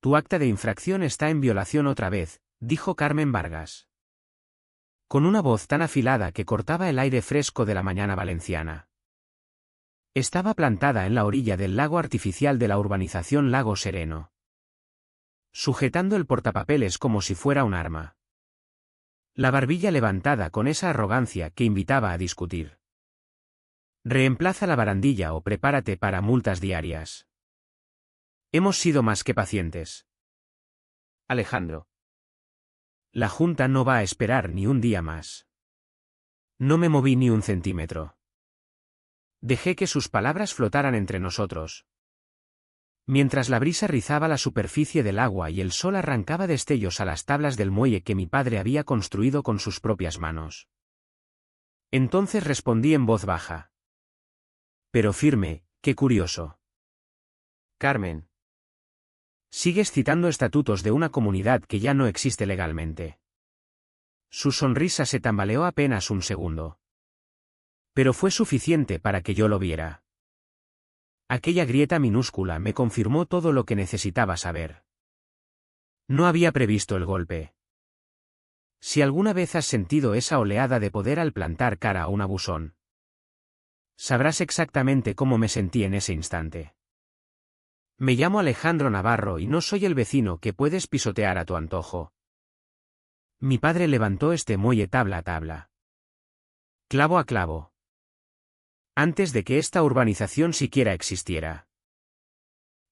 Tu acta de infracción está en violación otra vez, dijo Carmen Vargas. Con una voz tan afilada que cortaba el aire fresco de la mañana valenciana. Estaba plantada en la orilla del lago artificial de la urbanización Lago Sereno, sujetando el portapapeles como si fuera un arma. La barbilla levantada con esa arrogancia que invitaba a discutir. Reemplaza la barandilla o prepárate para multas diarias. Hemos sido más que pacientes. Alejandro. La Junta no va a esperar ni un día más. No me moví ni un centímetro. Dejé que sus palabras flotaran entre nosotros. Mientras la brisa rizaba la superficie del agua y el sol arrancaba destellos a las tablas del muelle que mi padre había construido con sus propias manos. Entonces respondí en voz baja. Pero firme, qué curioso. Carmen. Sigues citando estatutos de una comunidad que ya no existe legalmente. Su sonrisa se tambaleó apenas un segundo. Pero fue suficiente para que yo lo viera. Aquella grieta minúscula me confirmó todo lo que necesitaba saber. No había previsto el golpe. Si alguna vez has sentido esa oleada de poder al plantar cara a un abusón, sabrás exactamente cómo me sentí en ese instante. Me llamo Alejandro Navarro y no soy el vecino que puedes pisotear a tu antojo. Mi padre levantó este muelle tabla a tabla, clavo a clavo, antes de que esta urbanización siquiera existiera.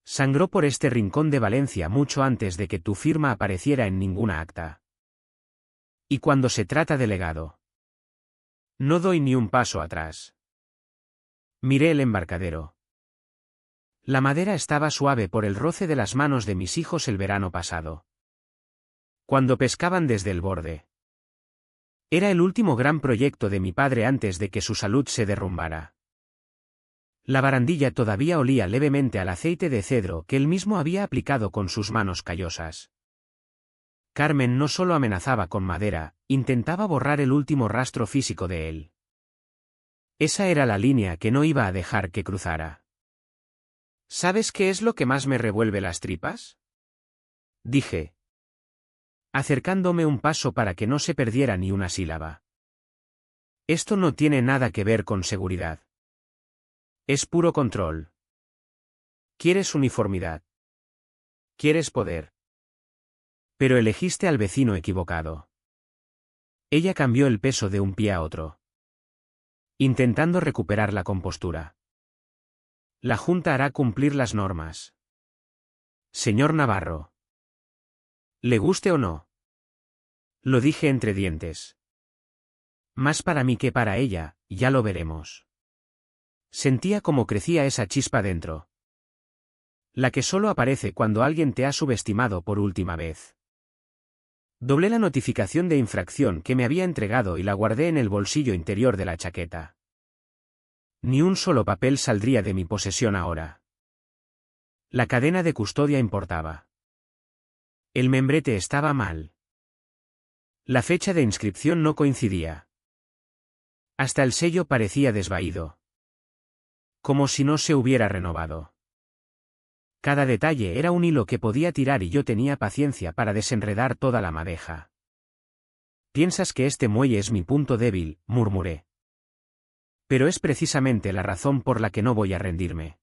Sangró por este rincón de Valencia mucho antes de que tu firma apareciera en ninguna acta. Y cuando se trata de legado, no doy ni un paso atrás. Miré el embarcadero. La madera estaba suave por el roce de las manos de mis hijos el verano pasado, cuando pescaban desde el borde. Era el último gran proyecto de mi padre antes de que su salud se derrumbara. La barandilla todavía olía levemente al aceite de cedro que él mismo había aplicado con sus manos callosas. Carmen no solo amenazaba con madera, intentaba borrar el último rastro físico de él. Esa era la línea que no iba a dejar que cruzara. ¿Sabes qué es lo que más me revuelve las tripas?, dije, acercándome un paso para que no se perdiera ni una sílaba. Esto no tiene nada que ver con seguridad. Es puro control. Quieres uniformidad. Quieres poder. Pero elegiste al vecino equivocado. Ella cambió el peso de un pie a otro, intentando recuperar la compostura. La Junta hará cumplir las normas. Señor Navarro. ¿Le guste o no? Lo dije entre dientes. Más para mí que para ella, ya lo veremos. Sentía cómo crecía esa chispa dentro. La que solo aparece cuando alguien te ha subestimado por última vez. Doblé la notificación de infracción que me había entregado y la guardé en el bolsillo interior de la chaqueta. Ni un solo papel saldría de mi posesión ahora. La cadena de custodia importaba. El membrete estaba mal. La fecha de inscripción no coincidía. Hasta el sello parecía desvaído. Como si no se hubiera renovado. Cada detalle era un hilo que podía tirar y yo tenía paciencia para desenredar toda la madeja. «Piensas que este muelle es mi punto débil», murmuré. «Pero es precisamente la razón por la que no voy a rendirme.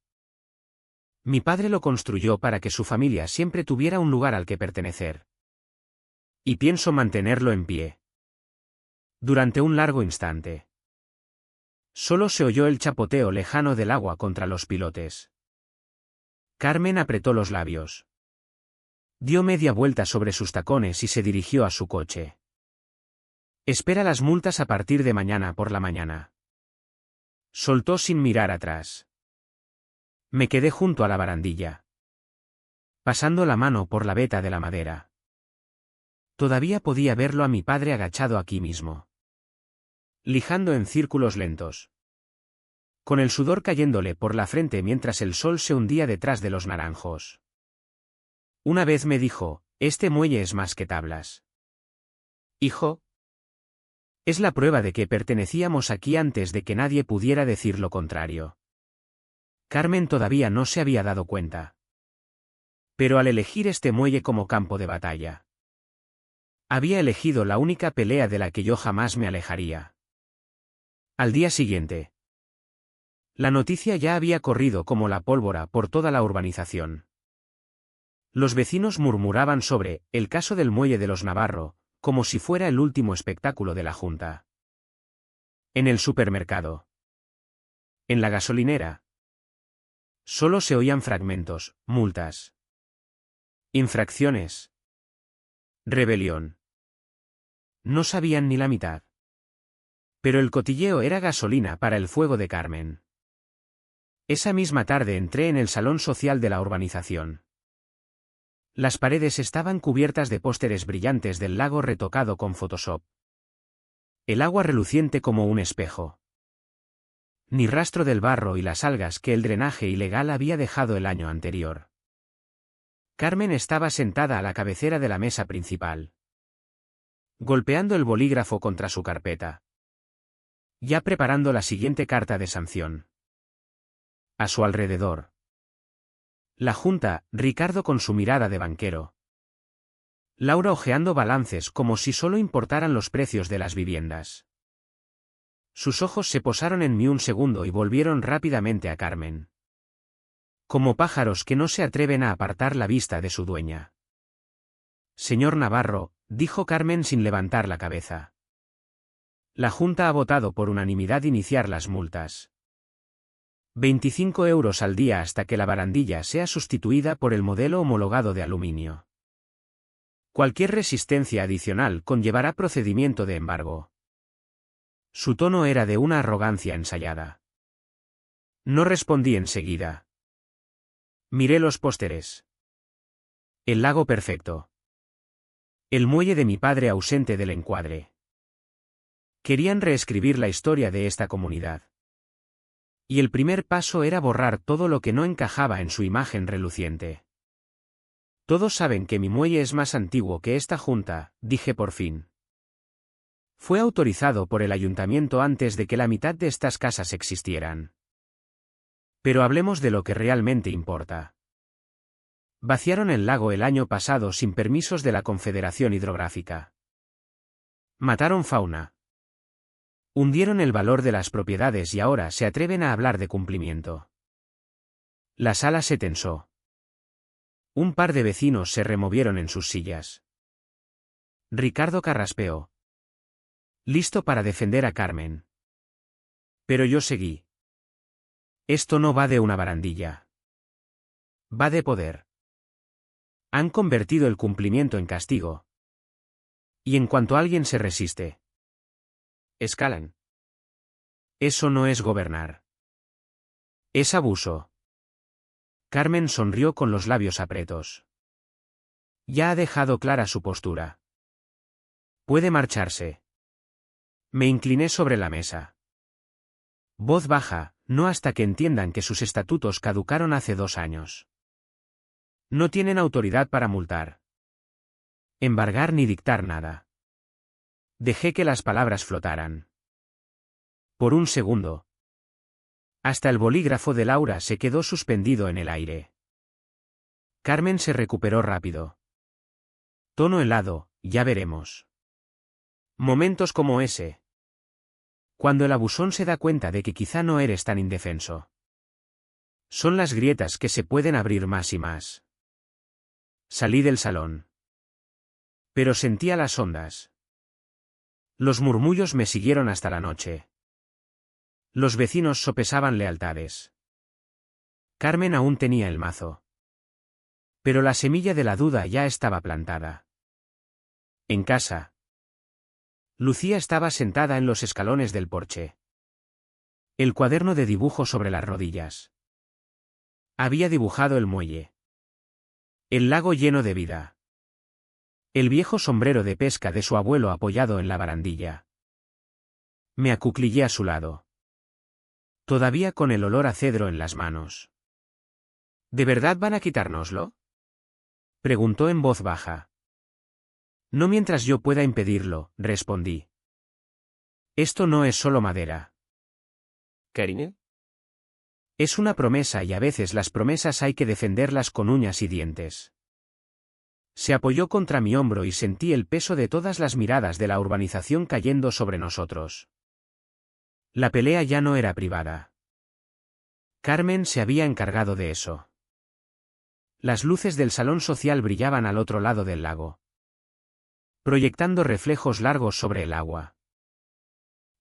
Mi padre lo construyó para que su familia siempre tuviera un lugar al que pertenecer. Y pienso mantenerlo en pie». Durante un largo instante. Solo se oyó el chapoteo lejano del agua contra los pilotes. Carmen apretó los labios. Dio media vuelta sobre sus tacones y se dirigió a su coche. «Espera las multas a partir de mañana por la mañana». Soltó sin mirar atrás. Me quedé junto a la barandilla, pasando la mano por la veta de la madera. Todavía podía verlo a mi padre agachado aquí mismo, lijando en círculos lentos, con el sudor cayéndole por la frente mientras el sol se hundía detrás de los naranjos. Una vez me dijo: «Este muelle es más que tablas. Hijo, es la prueba de que pertenecíamos aquí antes de que nadie pudiera decir lo contrario». Carmen todavía no se había dado cuenta. Pero al elegir este muelle como campo de batalla, había elegido la única pelea de la que yo jamás me alejaría. Al día siguiente, la noticia ya había corrido como la pólvora por toda la urbanización. Los vecinos murmuraban sobre el caso del muelle de los Navarro, como si fuera el último espectáculo de la Junta. En el supermercado, en la gasolinera, solo se oían fragmentos, multas, infracciones, rebelión. No sabían ni la mitad. Pero el cotilleo era gasolina para el fuego de Carmen. Esa misma tarde entré en el salón social de la urbanización. Las paredes estaban cubiertas de pósteres brillantes del lago retocado con Photoshop. El agua reluciente como un espejo. Ni rastro del barro y las algas que el drenaje ilegal había dejado el año anterior. Carmen estaba sentada a la cabecera de la mesa principal, golpeando el bolígrafo contra su carpeta, ya preparando la siguiente carta de sanción. A su alrededor, la Junta, Ricardo con su mirada de banquero, Laura hojeando balances como si solo importaran los precios de las viviendas. Sus ojos se posaron en mí un segundo y volvieron rápidamente a Carmen. Como pájaros que no se atreven a apartar la vista de su dueña. Señor Navarro, dijo Carmen sin levantar la cabeza. La Junta ha votado por unanimidad iniciar las multas. 25 euros al día hasta que la barandilla sea sustituida por el modelo homologado de aluminio. Cualquier resistencia adicional conllevará procedimiento de embargo. Su tono era de una arrogancia ensayada. No respondí enseguida. Miré los pósteres. El lago perfecto. El muelle de mi padre ausente del encuadre. Querían reescribir la historia de esta comunidad. Y el primer paso era borrar todo lo que no encajaba en su imagen reluciente. Todos saben que mi muelle es más antiguo que esta junta, dije por fin. Fue autorizado por el ayuntamiento antes de que la mitad de estas casas existieran. Pero hablemos de lo que realmente importa. Vaciaron el lago el año pasado sin permisos de la Confederación Hidrográfica. Mataron fauna. Hundieron el valor de las propiedades y ahora se atreven a hablar de cumplimiento. La sala se tensó. Un par de vecinos se removieron en sus sillas. Ricardo carraspeó, listo para defender a Carmen. Pero yo seguí. Esto no va de una barandilla. Va de poder. Han convertido el cumplimiento en castigo. Y en cuanto alguien se resiste, escalan. Eso no es gobernar. Es abuso. Carmen sonrió con los labios apretos. Ya ha dejado clara su postura. Puede marcharse. Me incliné sobre la mesa. Voz baja, no hasta que entiendan que sus estatutos caducaron hace 2 años. No tienen autoridad para multar, embargar ni dictar nada. Dejé que las palabras flotaran. Por un segundo. Hasta el bolígrafo de Laura se quedó suspendido en el aire. Carmen se recuperó rápido. Tono helado, ya veremos. Momentos como ese. Cuando el abusón se da cuenta de que quizá no eres tan indefenso. Son las grietas que se pueden abrir más y más. Salí del salón. Pero sentía las ondas. Los murmullos me siguieron hasta la noche. Los vecinos sopesaban lealtades. Carmen aún tenía el mazo. Pero la semilla de la duda ya estaba plantada. En casa. Lucía estaba sentada en los escalones del porche. El cuaderno de dibujo sobre las rodillas. Había dibujado el muelle. El lago lleno de vida. El viejo sombrero de pesca de su abuelo apoyado en la barandilla. Me acuclillé a su lado. Todavía con el olor a cedro en las manos. ¿De verdad van a quitárnoslo?, preguntó en voz baja. No mientras yo pueda impedirlo, respondí. Esto no es solo madera. Karine. Es una promesa y a veces las promesas hay que defenderlas con uñas y dientes. Se apoyó contra mi hombro y sentí el peso de todas las miradas de la urbanización cayendo sobre nosotros. La pelea ya no era privada. Carmen se había encargado de eso. Las luces del salón social brillaban al otro lado del lago, proyectando reflejos largos sobre el agua.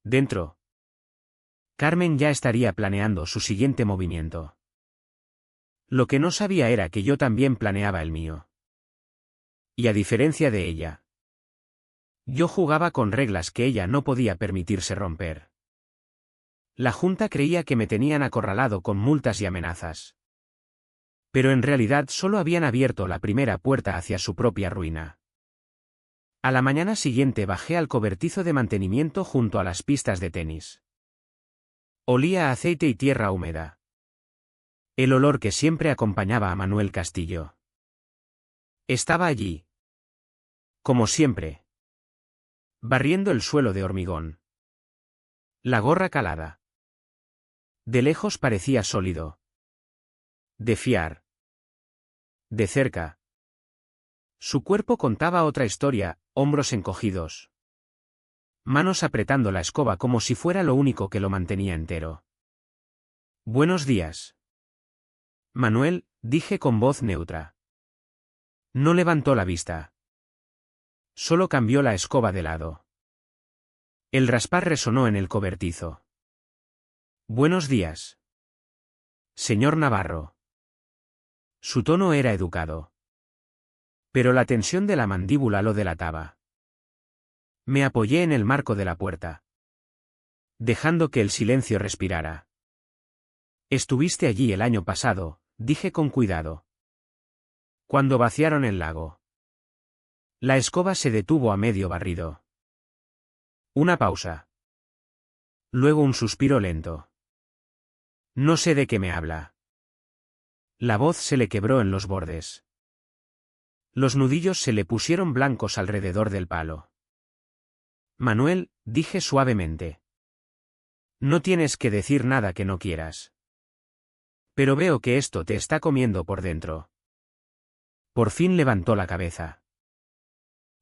Dentro, Carmen ya estaría planeando su siguiente movimiento. Lo que no sabía era que yo también planeaba el mío. Y a diferencia de ella, yo jugaba con reglas que ella no podía permitirse romper. La Junta creía que me tenían acorralado con multas y amenazas. Pero en realidad solo habían abierto la primera puerta hacia su propia ruina. A la mañana siguiente bajé al cobertizo de mantenimiento junto a las pistas de tenis. Olía a aceite y tierra húmeda. El olor que siempre acompañaba a Manuel Castillo. Estaba allí. Como siempre. Barriendo el suelo de hormigón. La gorra calada. De lejos parecía sólido. De fiar. De cerca. Su cuerpo contaba otra historia, hombros encogidos. Manos apretando la escoba como si fuera lo único que lo mantenía entero. Buenos días. Manuel, dije con voz neutra. No levantó la vista. Solo cambió la escoba de lado. El raspar resonó en el cobertizo. Buenos días. Señor Navarro. Su tono era educado. Pero la tensión de la mandíbula lo delataba. Me apoyé en el marco de la puerta, dejando que el silencio respirara. Estuviste allí el año pasado, dije con cuidado. Cuando vaciaron el lago. La escoba se detuvo a medio barrido. Una pausa. Luego un suspiro lento. No sé de qué me habla. La voz se le quebró en los bordes. Los nudillos se le pusieron blancos alrededor del palo. Manuel, dije suavemente. No tienes que decir nada que no quieras. Pero veo que esto te está comiendo por dentro. Por fin levantó la cabeza.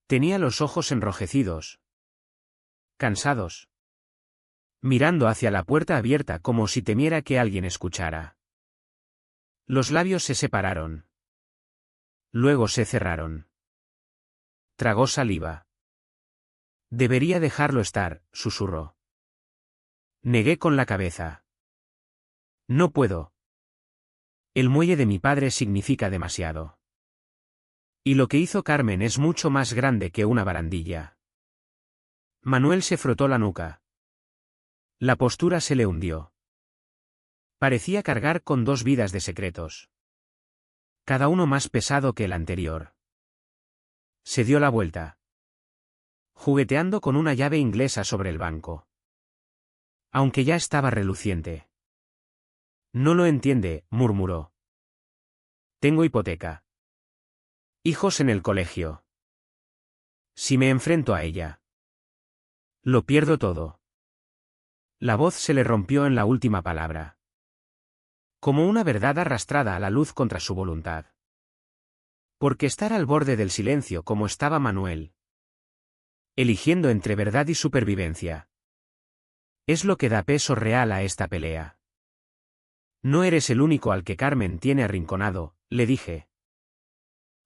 Tenía los ojos enrojecidos. Cansados. Mirando hacia la puerta abierta como si temiera que alguien escuchara. Los labios se separaron. Luego se cerraron. Tragó saliva. Debería dejarlo estar, susurró. Negué con la cabeza. No puedo. El muelle de mi padre significa demasiado. Y lo que hizo Carmen es mucho más grande que una barandilla. Manuel se frotó la nuca. La postura se le hundió. Parecía cargar con dos vidas de secretos. Cada uno más pesado que el anterior. Se dio la vuelta, jugueteando con una llave inglesa sobre el banco. Aunque ya estaba reluciente. No lo entiende, murmuró. Tengo hipoteca. Hijos en el colegio. Si me enfrento a ella, lo pierdo todo. La voz se le rompió en la última palabra. Como una verdad arrastrada a la luz contra su voluntad. Porque estar al borde del silencio como estaba Manuel, eligiendo entre verdad y supervivencia, es lo que da peso real a esta pelea. No eres el único al que Carmen tiene arrinconado, le dije.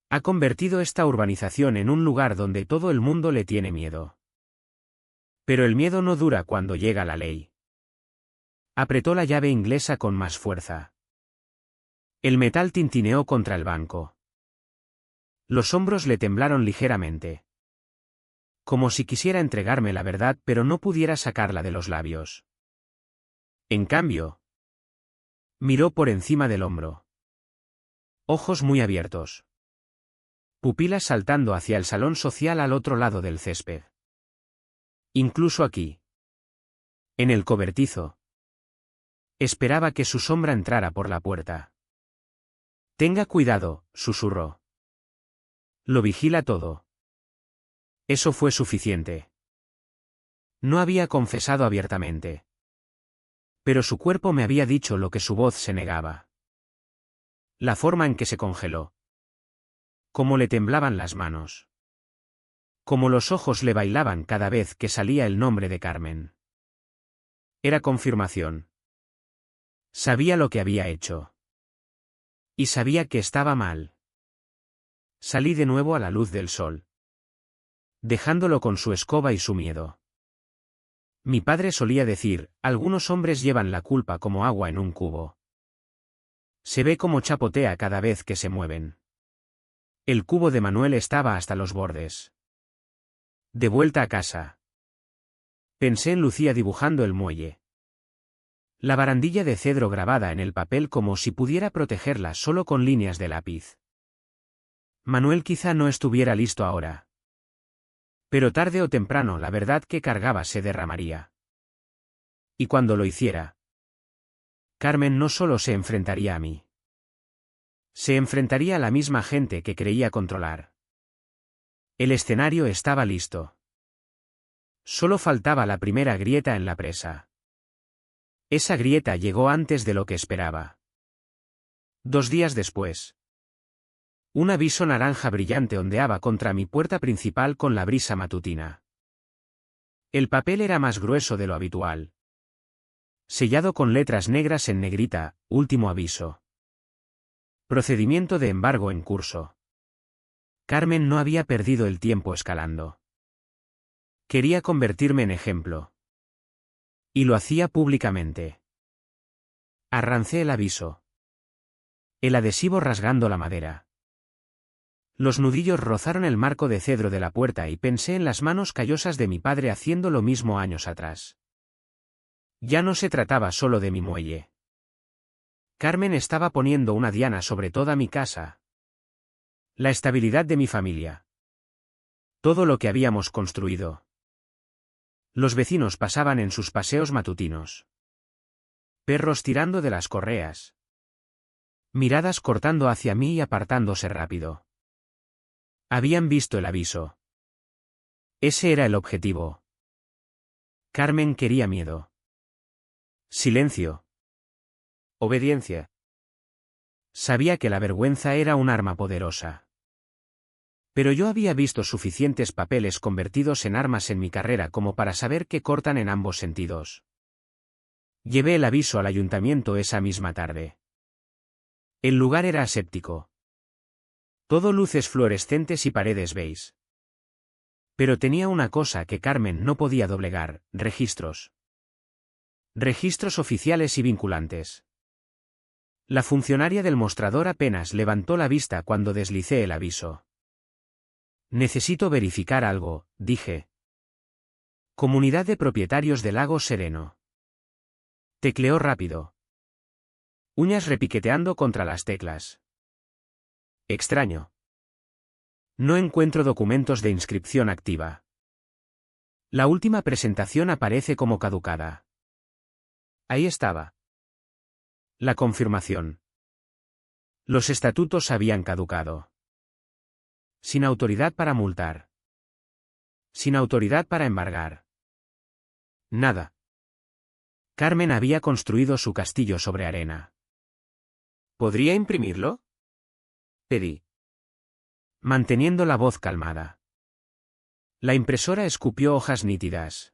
Ha convertido esta urbanización en un lugar donde todo el mundo le tiene miedo. Pero el miedo no dura cuando llega la ley. Apretó la llave inglesa con más fuerza. El metal tintineó contra el banco. Los hombros le temblaron ligeramente. Como si quisiera entregarme la verdad pero no pudiera sacarla de los labios. En cambio, miró por encima del hombro. Ojos muy abiertos. Pupilas saltando hacia el salón social al otro lado del césped. Incluso aquí. En el cobertizo. Esperaba que su sombra entrara por la puerta. Tenga cuidado, susurró. Lo vigila todo. Eso fue suficiente. No había confesado abiertamente. Pero su cuerpo me había dicho lo que su voz se negaba. La forma en que se congeló. Cómo le temblaban las manos. Cómo los ojos le bailaban cada vez que salía el nombre de Carmen. Era confirmación. Sabía lo que había hecho. Y sabía que estaba mal. Salí de nuevo a la luz del sol. Dejándolo con su escoba y su miedo. Mi padre solía decir, algunos hombres llevan la culpa como agua en un cubo. Se ve cómo chapotea cada vez que se mueven. El cubo de Manuel estaba hasta los bordes. De vuelta a casa. Pensé en Lucía dibujando el muelle. La barandilla de cedro grabada en el papel como si pudiera protegerla solo con líneas de lápiz. Manuel quizá no estuviera listo ahora. Pero tarde o temprano la verdad que cargaba se derramaría. Y cuando lo hiciera, Carmen no solo se enfrentaría a mí. Se enfrentaría a la misma gente que creía controlar. El escenario estaba listo. Solo faltaba la primera grieta en la presa. Esa grieta llegó antes de lo que esperaba. 2 días después. Un aviso naranja brillante ondeaba contra mi puerta principal con la brisa matutina. El papel era más grueso de lo habitual. Sellado con letras negras en negrita, último aviso. Procedimiento de embargo en curso. Carmen no había perdido el tiempo escalando. Quería convertirme en ejemplo. Y lo hacía públicamente. Arrancé el aviso. El adhesivo rasgando la madera. Los nudillos rozaron el marco de cedro de la puerta y pensé en las manos callosas de mi padre haciendo lo mismo años atrás. Ya no se trataba solo de mi muelle. Carmen estaba poniendo una diana sobre toda mi casa. La estabilidad de mi familia. Todo lo que habíamos construido. Los vecinos pasaban en sus paseos matutinos. Perros tirando de las correas. Miradas cortando hacia mí y apartándose rápido. Habían visto el aviso. Ese era el objetivo. Carmen quería miedo. Silencio. Obediencia. Sabía que la vergüenza era un arma poderosa. Pero yo había visto suficientes papeles convertidos en armas en mi carrera como para saber que cortan en ambos sentidos. Llevé el aviso al ayuntamiento esa misma tarde. El lugar era aséptico. Todo luces fluorescentes y paredes beige. Pero tenía una cosa que Carmen no podía doblegar: registros. Registros oficiales y vinculantes. La funcionaria del mostrador apenas levantó la vista cuando deslicé el aviso. Necesito verificar algo, dije. Comunidad de propietarios de Lago Sereno. Tecleó rápido. Uñas repiqueteando contra las teclas. Extraño. No encuentro documentos de inscripción activa. La última presentación aparece como caducada. Ahí estaba. La confirmación. Los estatutos habían caducado. Sin autoridad para multar. Sin autoridad para embargar. Nada. Carmen había construido su castillo sobre arena. ¿Podría imprimirlo?, pedí. Manteniendo la voz calmada. La impresora escupió hojas nítidas.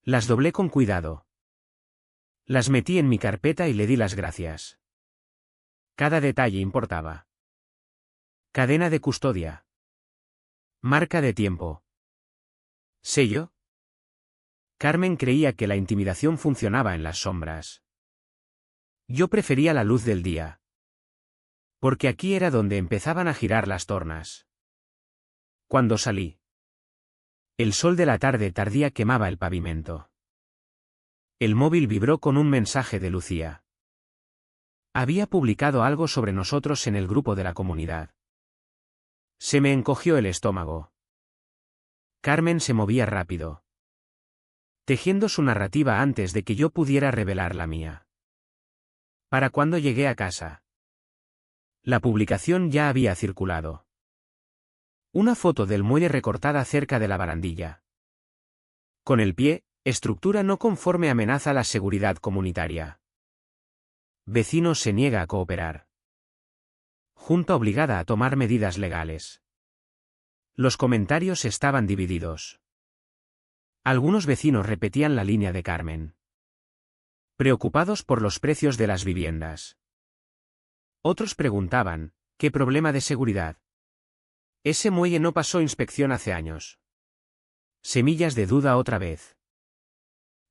Las doblé con cuidado. Las metí en mi carpeta y le di las gracias. Cada detalle importaba. Cadena de custodia. Marca de tiempo. ¿Sello? Carmen creía que la intimidación funcionaba en las sombras. Yo prefería la luz del día. Porque aquí era donde empezaban a girar las tornas. Cuando salí. El sol de la tarde tardía quemaba el pavimento. El móvil vibró con un mensaje de Lucía. Había publicado algo sobre nosotros en el grupo de la comunidad. Se me encogió el estómago. Carmen se movía rápido. Tejiendo su narrativa antes de que yo pudiera revelar la mía. Para cuando llegué a casa. La publicación ya había circulado. Una foto del muelle recortada cerca de la barandilla. Con el pie, Estructura no conforme amenaza la seguridad comunitaria. Vecino se niega a cooperar. Junta obligada a tomar medidas legales. Los comentarios estaban divididos. Algunos vecinos repetían la línea de Carmen, preocupados por los precios de las viviendas. Otros preguntaban, ¿qué problema de seguridad? Ese muelle no pasó inspección hace años. Semillas de duda otra vez.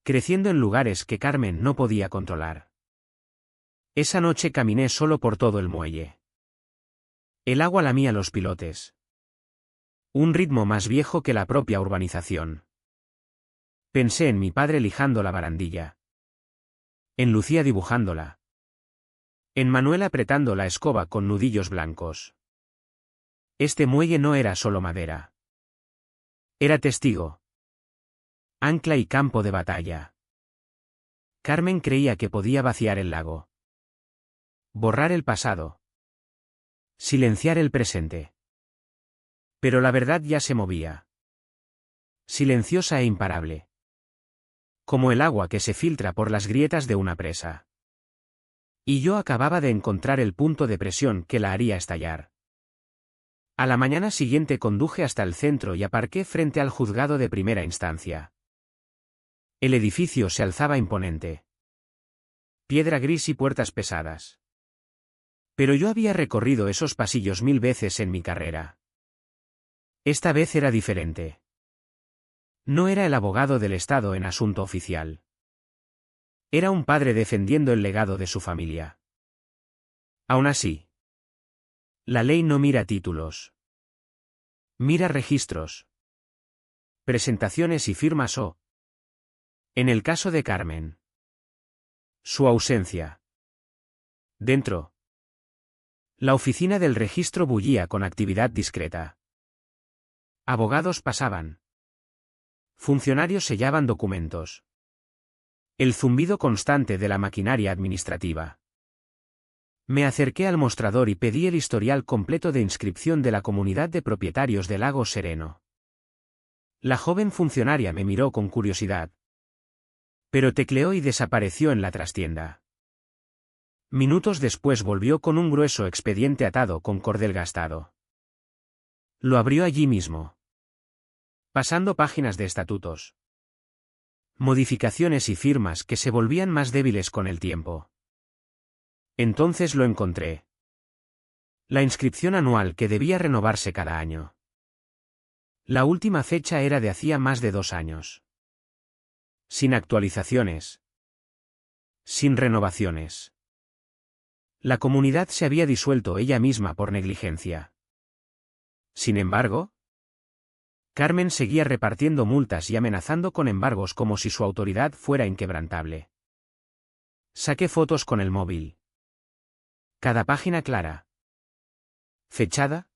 Creciendo en lugares que Carmen no podía controlar. Esa noche caminé solo por todo el muelle. El agua lamía los pilotes. Un ritmo más viejo que la propia urbanización. Pensé en mi padre lijando la barandilla. En Lucía dibujándola. En Manuel apretando la escoba con nudillos blancos. Este muelle no era solo madera. Era testigo. Ancla y campo de batalla. Carmen creía que podía vaciar el lago. Borrar el pasado. Silenciar el presente. Pero la verdad ya se movía. Silenciosa e imparable. Como el agua que se filtra por las grietas de una presa. Y yo acababa de encontrar el punto de presión que la haría estallar. A la mañana siguiente conduje hasta el centro y aparqué frente al juzgado de primera instancia. El edificio se alzaba imponente. Piedra gris y puertas pesadas. Pero yo había recorrido esos pasillos 1000 veces en mi carrera. Esta vez era diferente. No era el abogado del Estado en asunto oficial. Era un padre defendiendo el legado de su familia. Aún así, la ley no mira títulos. Mira registros. Presentaciones y firmas o, en el caso de Carmen, su ausencia. Dentro. La oficina del registro bullía con actividad discreta. Abogados pasaban. Funcionarios sellaban documentos. El zumbido constante de la maquinaria administrativa. Me acerqué al mostrador y pedí el historial completo de inscripción de la comunidad de propietarios del Lago Sereno. La joven funcionaria me miró con curiosidad. Pero tecleó y desapareció en la trastienda. Minutos después volvió con un grueso expediente atado con cordel gastado. Lo abrió allí mismo. Pasando páginas de estatutos. Modificaciones y firmas que se volvían más débiles con el tiempo. Entonces lo encontré. La inscripción anual que debía renovarse cada año. La última fecha era de hacía más de 2 años. Sin actualizaciones. Sin renovaciones. La comunidad se había disuelto ella misma por negligencia. Sin embargo, Carmen seguía repartiendo multas y amenazando con embargos como si su autoridad fuera inquebrantable. Saqué fotos con el móvil. Cada página clara. Fechada.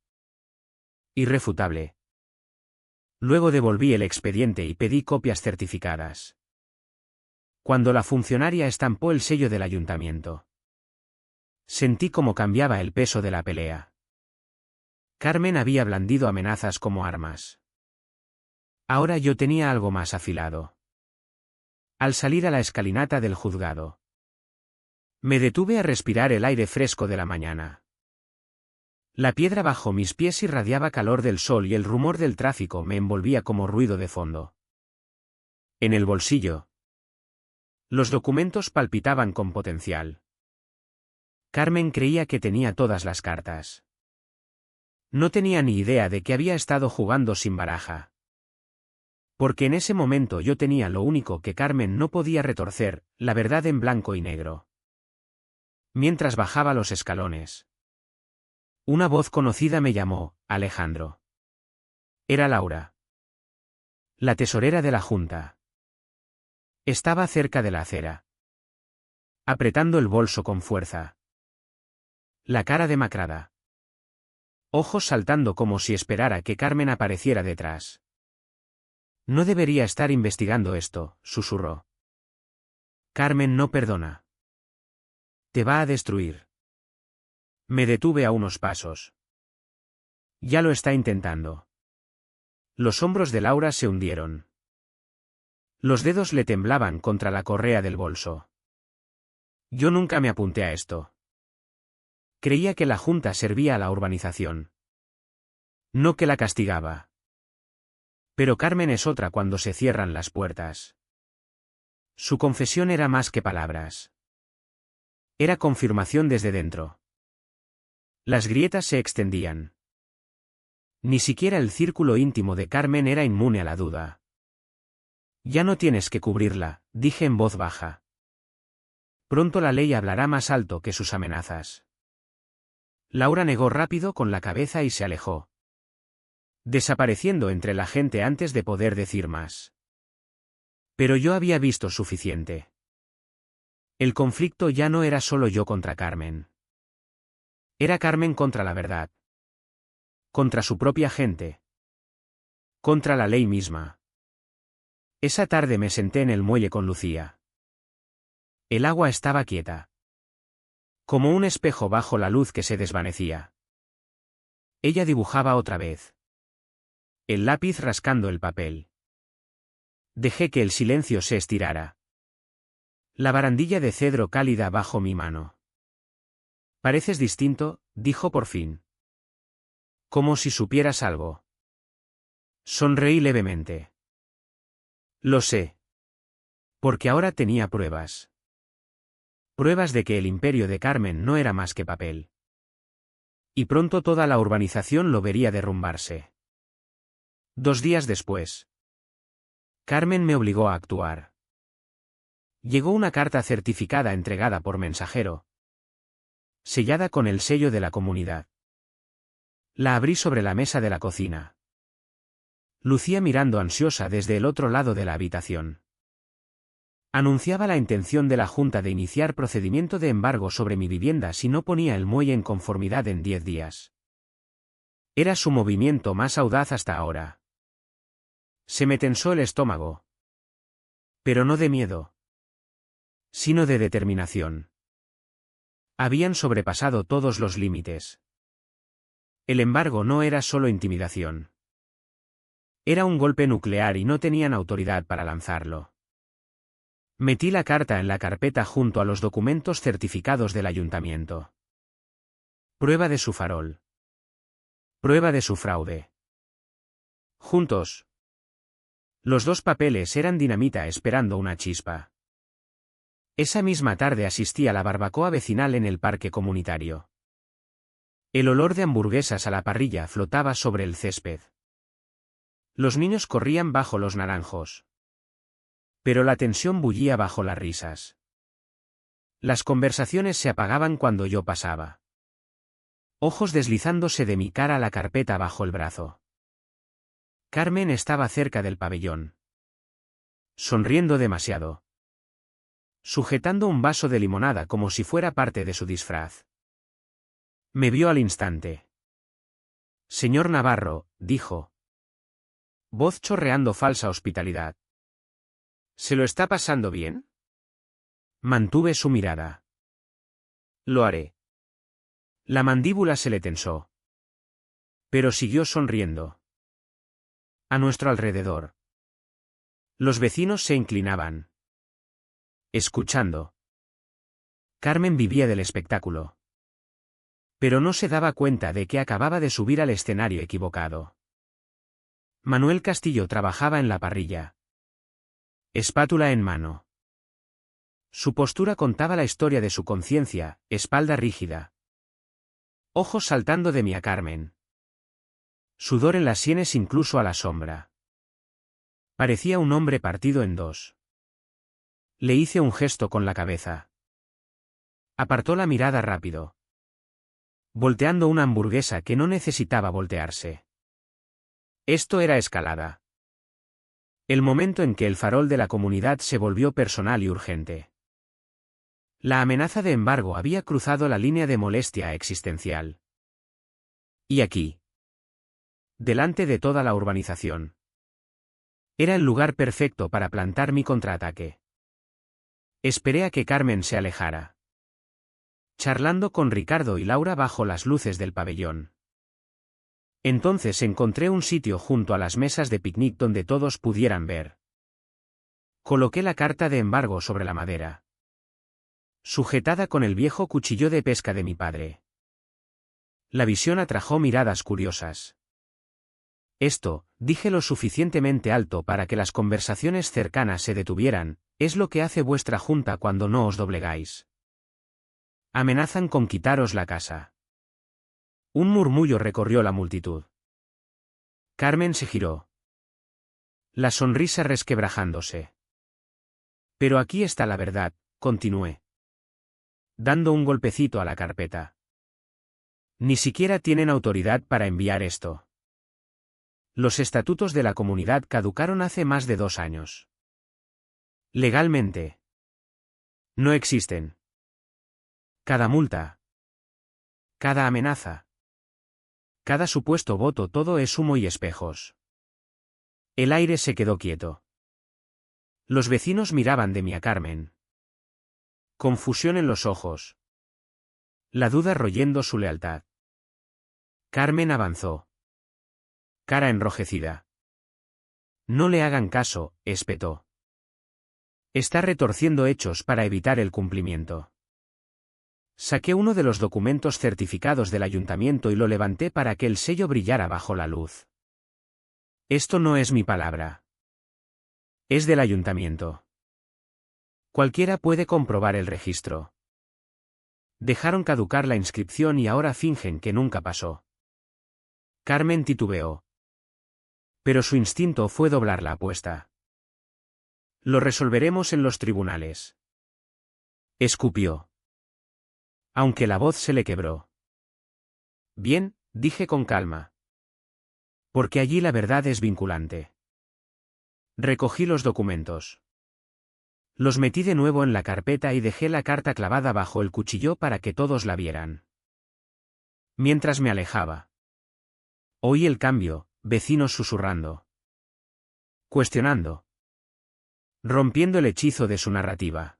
Irrefutable. Luego devolví el expediente y pedí copias certificadas. Cuando la funcionaria estampó el sello del ayuntamiento, sentí cómo cambiaba el peso de la pelea. Carmen había blandido amenazas como armas. Ahora yo tenía algo más afilado. Al salir a la escalinata del juzgado, me detuve a respirar el aire fresco de la mañana. La piedra bajo mis pies irradiaba calor del sol y el rumor del tráfico me envolvía como ruido de fondo. En el bolsillo, los documentos palpitaban con potencial. Carmen creía que tenía todas las cartas. No tenía ni idea de que había estado jugando sin baraja. Porque en ese momento yo tenía lo único que Carmen no podía retorcer, la verdad en blanco y negro. Mientras bajaba los escalones, una voz conocida me llamó, Alejandro. Era Laura, la tesorera de la Junta. Estaba cerca de la acera, apretando el bolso con fuerza. La cara demacrada. Ojos saltando como si esperara que Carmen apareciera detrás. No debería estar investigando esto, susurró. Carmen no perdona. Te va a destruir. Me detuve a unos pasos. Ya lo está intentando. Los hombros de Laura se hundieron. Los dedos le temblaban contra la correa del bolso. Yo nunca me apunté a esto. Creía que la junta servía a la urbanización. No que la castigaba. Pero Carmen es otra cuando se cierran las puertas. Su confesión era más que palabras. Era confirmación desde dentro. Las grietas se extendían. Ni siquiera el círculo íntimo de Carmen era inmune a la duda. Ya no tienes que cubrirla, dije en voz baja. Pronto la ley hablará más alto que sus amenazas. Laura negó rápido con la cabeza y se alejó, desapareciendo entre la gente antes de poder decir más. Pero yo había visto suficiente. El conflicto ya no era solo yo contra Carmen. Era Carmen contra la verdad. Contra su propia gente. Contra la ley misma. Esa tarde me senté en el muelle con Lucía. El agua estaba quieta. Como un espejo bajo la luz que se desvanecía. Ella dibujaba otra vez. El lápiz rascando el papel. Dejé que el silencio se estirara. La barandilla de cedro cálida bajo mi mano. Pareces distinto, dijo por fin. Como si supieras algo. Sonreí levemente. Lo sé. Porque ahora tenía pruebas. Pruebas de que el imperio de Carmen no era más que papel. Y pronto toda la urbanización lo vería derrumbarse. 2 días después. Carmen me obligó a actuar. Llegó una carta certificada entregada por mensajero. Sellada con el sello de la comunidad. La abrí sobre la mesa de la cocina. Lucía mirando ansiosa desde el otro lado de la habitación. Anunciaba la intención de la Junta de iniciar procedimiento de embargo sobre mi vivienda si no ponía el muelle en conformidad en 10 días. Era su movimiento más audaz hasta ahora. Se me tensó el estómago. Pero no de miedo, sino de determinación. Habían sobrepasado todos los límites. El embargo no era solo intimidación. Era un golpe nuclear y no tenían autoridad para lanzarlo. Metí la carta en la carpeta junto a los documentos certificados del ayuntamiento. Prueba de su farol. Prueba de su fraude. Juntos. Los 2 papeles eran dinamita esperando una chispa. Esa misma tarde asistí a la barbacoa vecinal en el parque comunitario. El olor de hamburguesas a la parrilla flotaba sobre el césped. Los niños corrían bajo los naranjos. Pero la tensión bullía bajo las risas. Las conversaciones se apagaban cuando yo pasaba. Ojos deslizándose de mi cara a la carpeta bajo el brazo. Carmen estaba cerca del pabellón. Sonriendo demasiado. Sujetando un vaso de limonada como si fuera parte de su disfraz. Me vio al instante. Señor Navarro, dijo. Voz chorreando falsa hospitalidad. ¿Se lo está pasando bien? Mantuve su mirada. Lo haré. La mandíbula se le tensó. Pero siguió sonriendo. A nuestro alrededor. Los vecinos se inclinaban. Escuchando. Carmen vivía del espectáculo. Pero no se daba cuenta de que acababa de subir al escenario equivocado. Manuel Castillo trabajaba en la parrilla. Espátula en mano. Su postura contaba la historia de su conciencia, espalda rígida. Ojos saltando de mí a Carmen. Sudor en las sienes incluso a la sombra. Parecía un hombre partido en 2. Le hice un gesto con la cabeza. Apartó la mirada rápido. Volteando una hamburguesa que no necesitaba voltearse. Esto era escalada. El momento en que el farol de la comunidad se volvió personal y urgente. La amenaza de embargo había cruzado la línea de molestia existencial. Y aquí. Delante de toda la urbanización. Era el lugar perfecto para plantar mi contraataque. Esperé a que Carmen se alejara. Charlando con Ricardo y Laura bajo las luces del pabellón. Entonces encontré un sitio junto a las mesas de picnic donde todos pudieran ver. Coloqué la carta de embargo sobre la madera, sujetada con el viejo cuchillo de pesca de mi padre. La visión atrajo miradas curiosas. Esto, dije lo suficientemente alto para que las conversaciones cercanas se detuvieran, es lo que hace vuestra junta cuando no os doblegáis. Amenazan con quitaros la casa. Un murmullo recorrió la multitud. Carmen se giró, la sonrisa resquebrajándose. Pero aquí está la verdad, continué, dando un golpecito a la carpeta. Ni siquiera tienen autoridad para enviar esto. Los estatutos de la comunidad caducaron hace más de 2 años. Legalmente, no existen. Cada multa, cada amenaza, cada supuesto voto, todo es humo y espejos. El aire se quedó quieto. Los vecinos miraban de mí a Carmen. Confusión en los ojos. La duda royendo su lealtad. Carmen avanzó, cara enrojecida. No le hagan caso, espetó. Está retorciendo hechos para evitar el cumplimiento. Saqué uno de los documentos certificados del ayuntamiento y lo levanté para que el sello brillara bajo la luz. Esto no es mi palabra. Es del ayuntamiento. Cualquiera puede comprobar el registro. Dejaron caducar la inscripción y ahora fingen que nunca pasó. Carmen titubeó. Pero su instinto fue doblar la apuesta. Lo resolveremos en los tribunales. Escupió, aunque la voz se le quebró. Bien, dije con calma. Porque allí la verdad es vinculante. Recogí los documentos. Los metí de nuevo en la carpeta y dejé la carta clavada bajo el cuchillo para que todos la vieran. Mientras me alejaba, oí el cambio, vecinos susurrando, cuestionando, rompiendo el hechizo de su narrativa.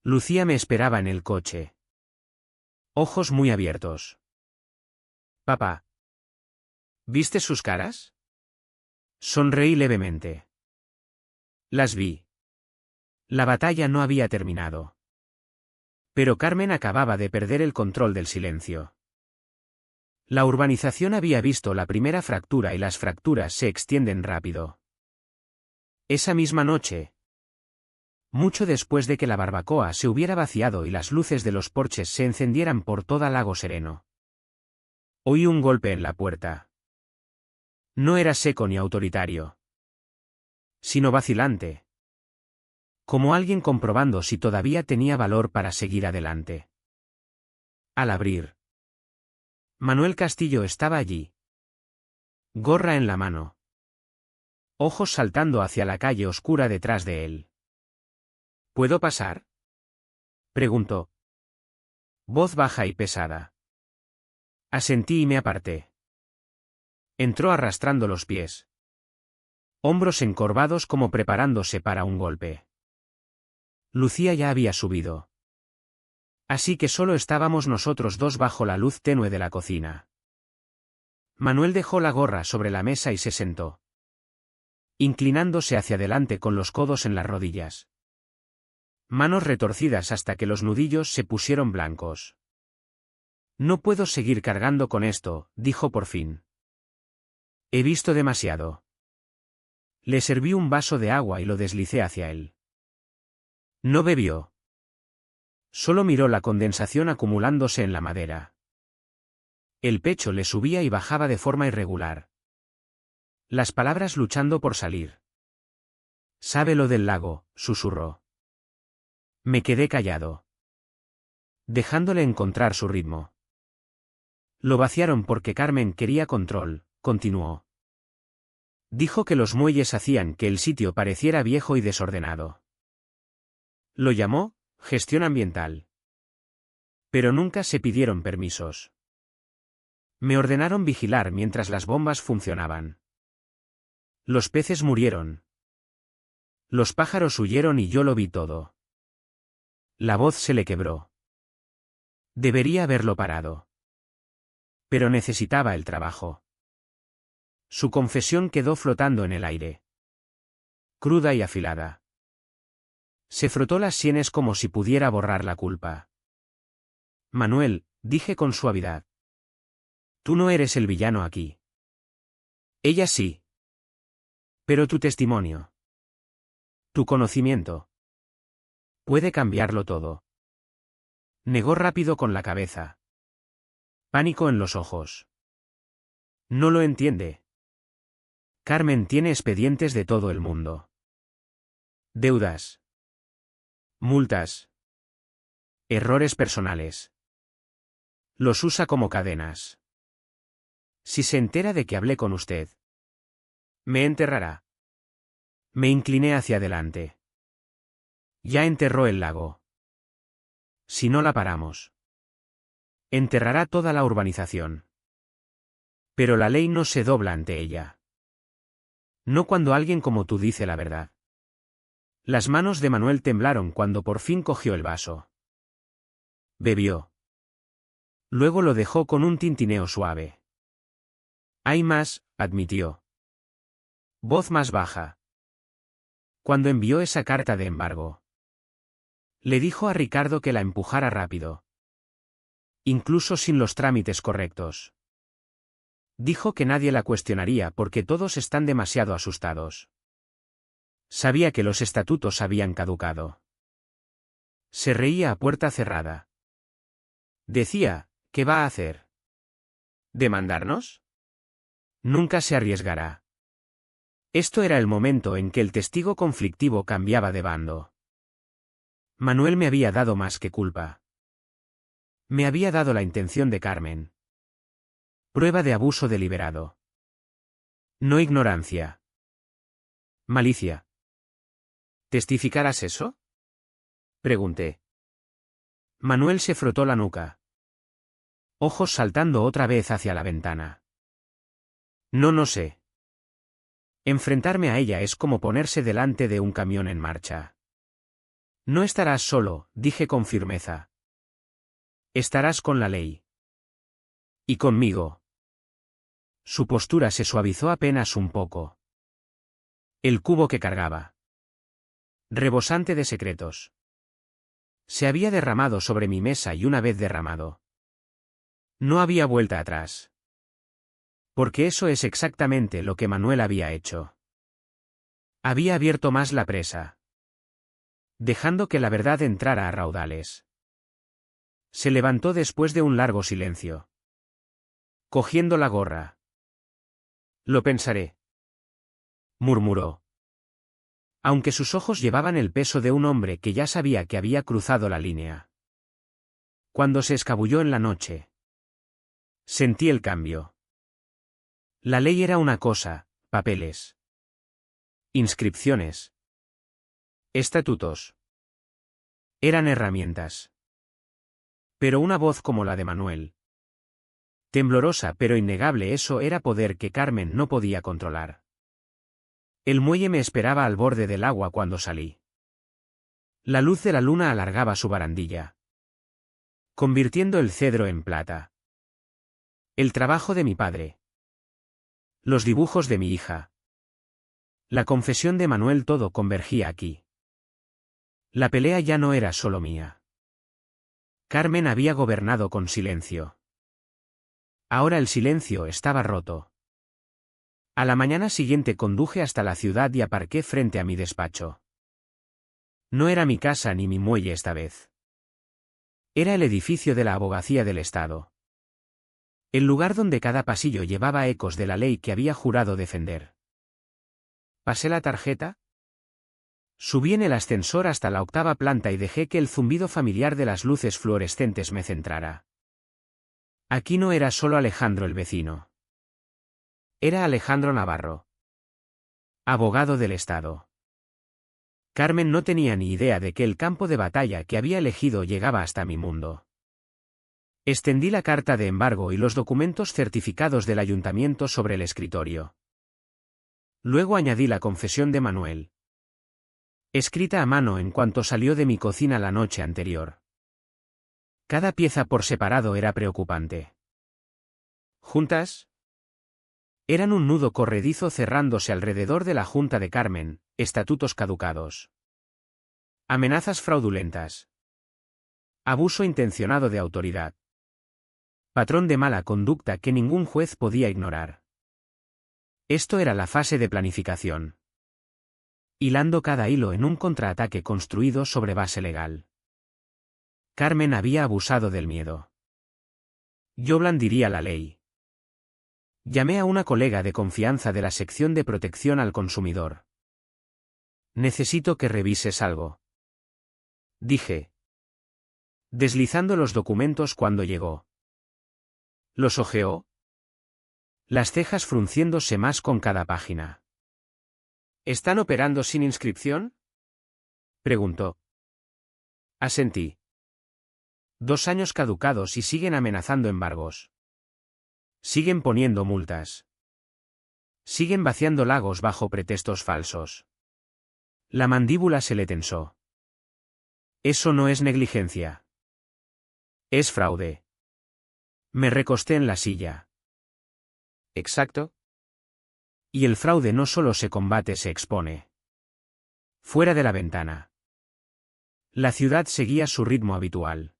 Lucía me esperaba en el coche. Ojos muy abiertos. Papá. ¿Viste sus caras? Sonreí levemente. Las vi. La batalla no había terminado. Pero Carmen acababa de perder el control del silencio. La urbanización había visto la primera fractura y las fracturas se extienden rápido. Esa misma noche, mucho después de que la barbacoa se hubiera vaciado y las luces de los porches se encendieran por toda Lago Sereno, oí un golpe en la puerta. No era seco ni autoritario, sino vacilante, como alguien comprobando si todavía tenía valor para seguir adelante. Al abrir, Manuel Castillo estaba allí, gorra en la mano, ojos saltando hacia la calle oscura detrás de él. ¿Puedo pasar?, preguntó. Voz baja y pesada. Asentí y me aparté. Entró arrastrando los pies, hombros encorvados como preparándose para un golpe. Lucía ya había subido. Así que solo estábamos nosotros dos bajo la luz tenue de la cocina. Manuel dejó la gorra sobre la mesa y se sentó, inclinándose hacia adelante con los codos en las rodillas. Manos retorcidas hasta que los nudillos se pusieron blancos. No puedo seguir cargando con esto, dijo por fin. He visto demasiado. Le serví un vaso de agua y lo deslicé hacia él. No bebió. Solo miró la condensación acumulándose en la madera. El pecho le subía y bajaba de forma irregular. Las palabras luchando por salir. «Sabe lo del lago», susurró. Me quedé callado, dejándole encontrar su ritmo. Lo vaciaron porque Carmen quería control, continuó. Dijo que los muelles hacían que el sitio pareciera viejo y desordenado. Lo llamó gestión ambiental. Pero nunca se pidieron permisos. Me ordenaron vigilar mientras las bombas funcionaban. Los peces murieron. Los pájaros huyeron y yo lo vi todo. La voz se le quebró. Debería haberlo parado. Pero necesitaba el trabajo. Su confesión quedó flotando en el aire. cruda y afilada. Se frotó las sienes como si pudiera borrar la culpa. Manuel, dije con suavidad. Tú no eres el villano aquí. Ella sí. Pero tu testimonio. Tu conocimiento. Puede cambiarlo todo. Negó rápido con la cabeza. Pánico en los ojos. No lo entiende. Carmen tiene expedientes de todo el mundo. Deudas. Multas. Errores personales. Los usa como cadenas. Si se entera de que hablé con usted, me enterrará. Me incliné hacia adelante. Ya enterró el lago. Si no la paramos, enterrará toda la urbanización. Pero la ley no se dobla ante ella. No cuando alguien como tú dice la verdad. Las manos de Manuel temblaron cuando por fin cogió el vaso. Bebió. Luego lo dejó con un tintineo suave. Hay más, admitió. Voz más baja. Cuando envió esa carta de embargo, le dijo a Ricardo que la empujara rápido. Incluso sin los trámites correctos. Dijo que nadie la cuestionaría porque todos están demasiado asustados. Sabía que los estatutos habían caducado. Se reía a puerta cerrada. Decía, ¿qué va a hacer? ¿Demandarnos? Nunca se arriesgará. Esto era el momento en que el testigo conflictivo cambiaba de bando. Manuel me había dado más que culpa. Me había dado la intención de Carmen. Prueba de abuso deliberado. No ignorancia. Malicia. ¿Testificarás eso? Pregunté. Manuel se frotó la nuca. Ojos saltando otra vez hacia la ventana. No sé. Enfrentarme a ella es como ponerse delante de un camión en marcha. No estarás solo, dije con firmeza. Estarás con la ley. Y conmigo. Su postura se suavizó apenas un poco. El cubo que cargaba. Rebosante de secretos. Se había derramado sobre mi mesa y una vez derramado, no había vuelta atrás. Porque eso es exactamente lo que Manuel había hecho. Había abierto más la presa, dejando que la verdad entrara a raudales. Se levantó después de un largo silencio. Cogiendo la gorra. Lo pensaré, murmuró. Aunque sus ojos llevaban el peso de un hombre que ya sabía que había cruzado la línea. Cuando se escabulló en la noche, sentí el cambio. La ley era una cosa, papeles. Inscripciones. Estatutos. Eran herramientas. Pero una voz como la de Manuel. Temblorosa pero innegable, eso era poder que Carmen no podía controlar. El muelle me esperaba al borde del agua cuando salí. La luz de la luna alargaba su barandilla, convirtiendo el cedro en plata. El trabajo de mi padre. Los dibujos de mi hija. La confesión de Manuel, todo convergía aquí. La pelea ya no era solo mía. Carmen había gobernado con silencio. Ahora el silencio estaba roto. A la mañana siguiente conduje hasta la ciudad y aparqué frente a mi despacho. No era mi casa ni mi muelle esta vez. Era el edificio de la Abogacía del Estado. El lugar donde cada pasillo llevaba ecos de la ley que había jurado defender. Pasé la tarjeta. Subí en el ascensor hasta la 8ª planta y dejé que el zumbido familiar de las luces fluorescentes me centrara. Aquí no era solo Alejandro el vecino. Era Alejandro Navarro. Abogado del Estado. Carmen no tenía ni idea de que el campo de batalla que había elegido llegaba hasta mi mundo. Extendí la carta de embargo y los documentos certificados del ayuntamiento sobre el escritorio. Luego añadí la confesión de Manuel, escrita a mano en cuanto salió de mi cocina la noche anterior. Cada pieza por separado era preocupante. Juntas, eran un nudo corredizo cerrándose alrededor de la junta de Carmen, estatutos caducados. Amenazas fraudulentas. Abuso intencionado de autoridad. Patrón de mala conducta que ningún juez podía ignorar. Esto era la fase de planificación. Hilando cada hilo en un contraataque construido sobre base legal. Carmen había abusado del miedo. Yo blandiría la ley. Llamé a una colega de confianza de la sección de protección al consumidor. Necesito que revises algo. Dije. Deslizando los documentos cuando llegó. ¿Los hojeó? Las cejas frunciéndose más con cada página. ¿Están operando sin inscripción? Preguntó. Asentí. 2 años caducados y siguen amenazando embargos. Siguen poniendo multas. Siguen vaciando lagos bajo pretextos falsos. La mandíbula se le tensó. Eso no es negligencia. Es fraude. Me recosté en la silla. ¿Exacto? Y el fraude no solo se combate, se expone. Fuera de la ventana. La ciudad seguía su ritmo habitual.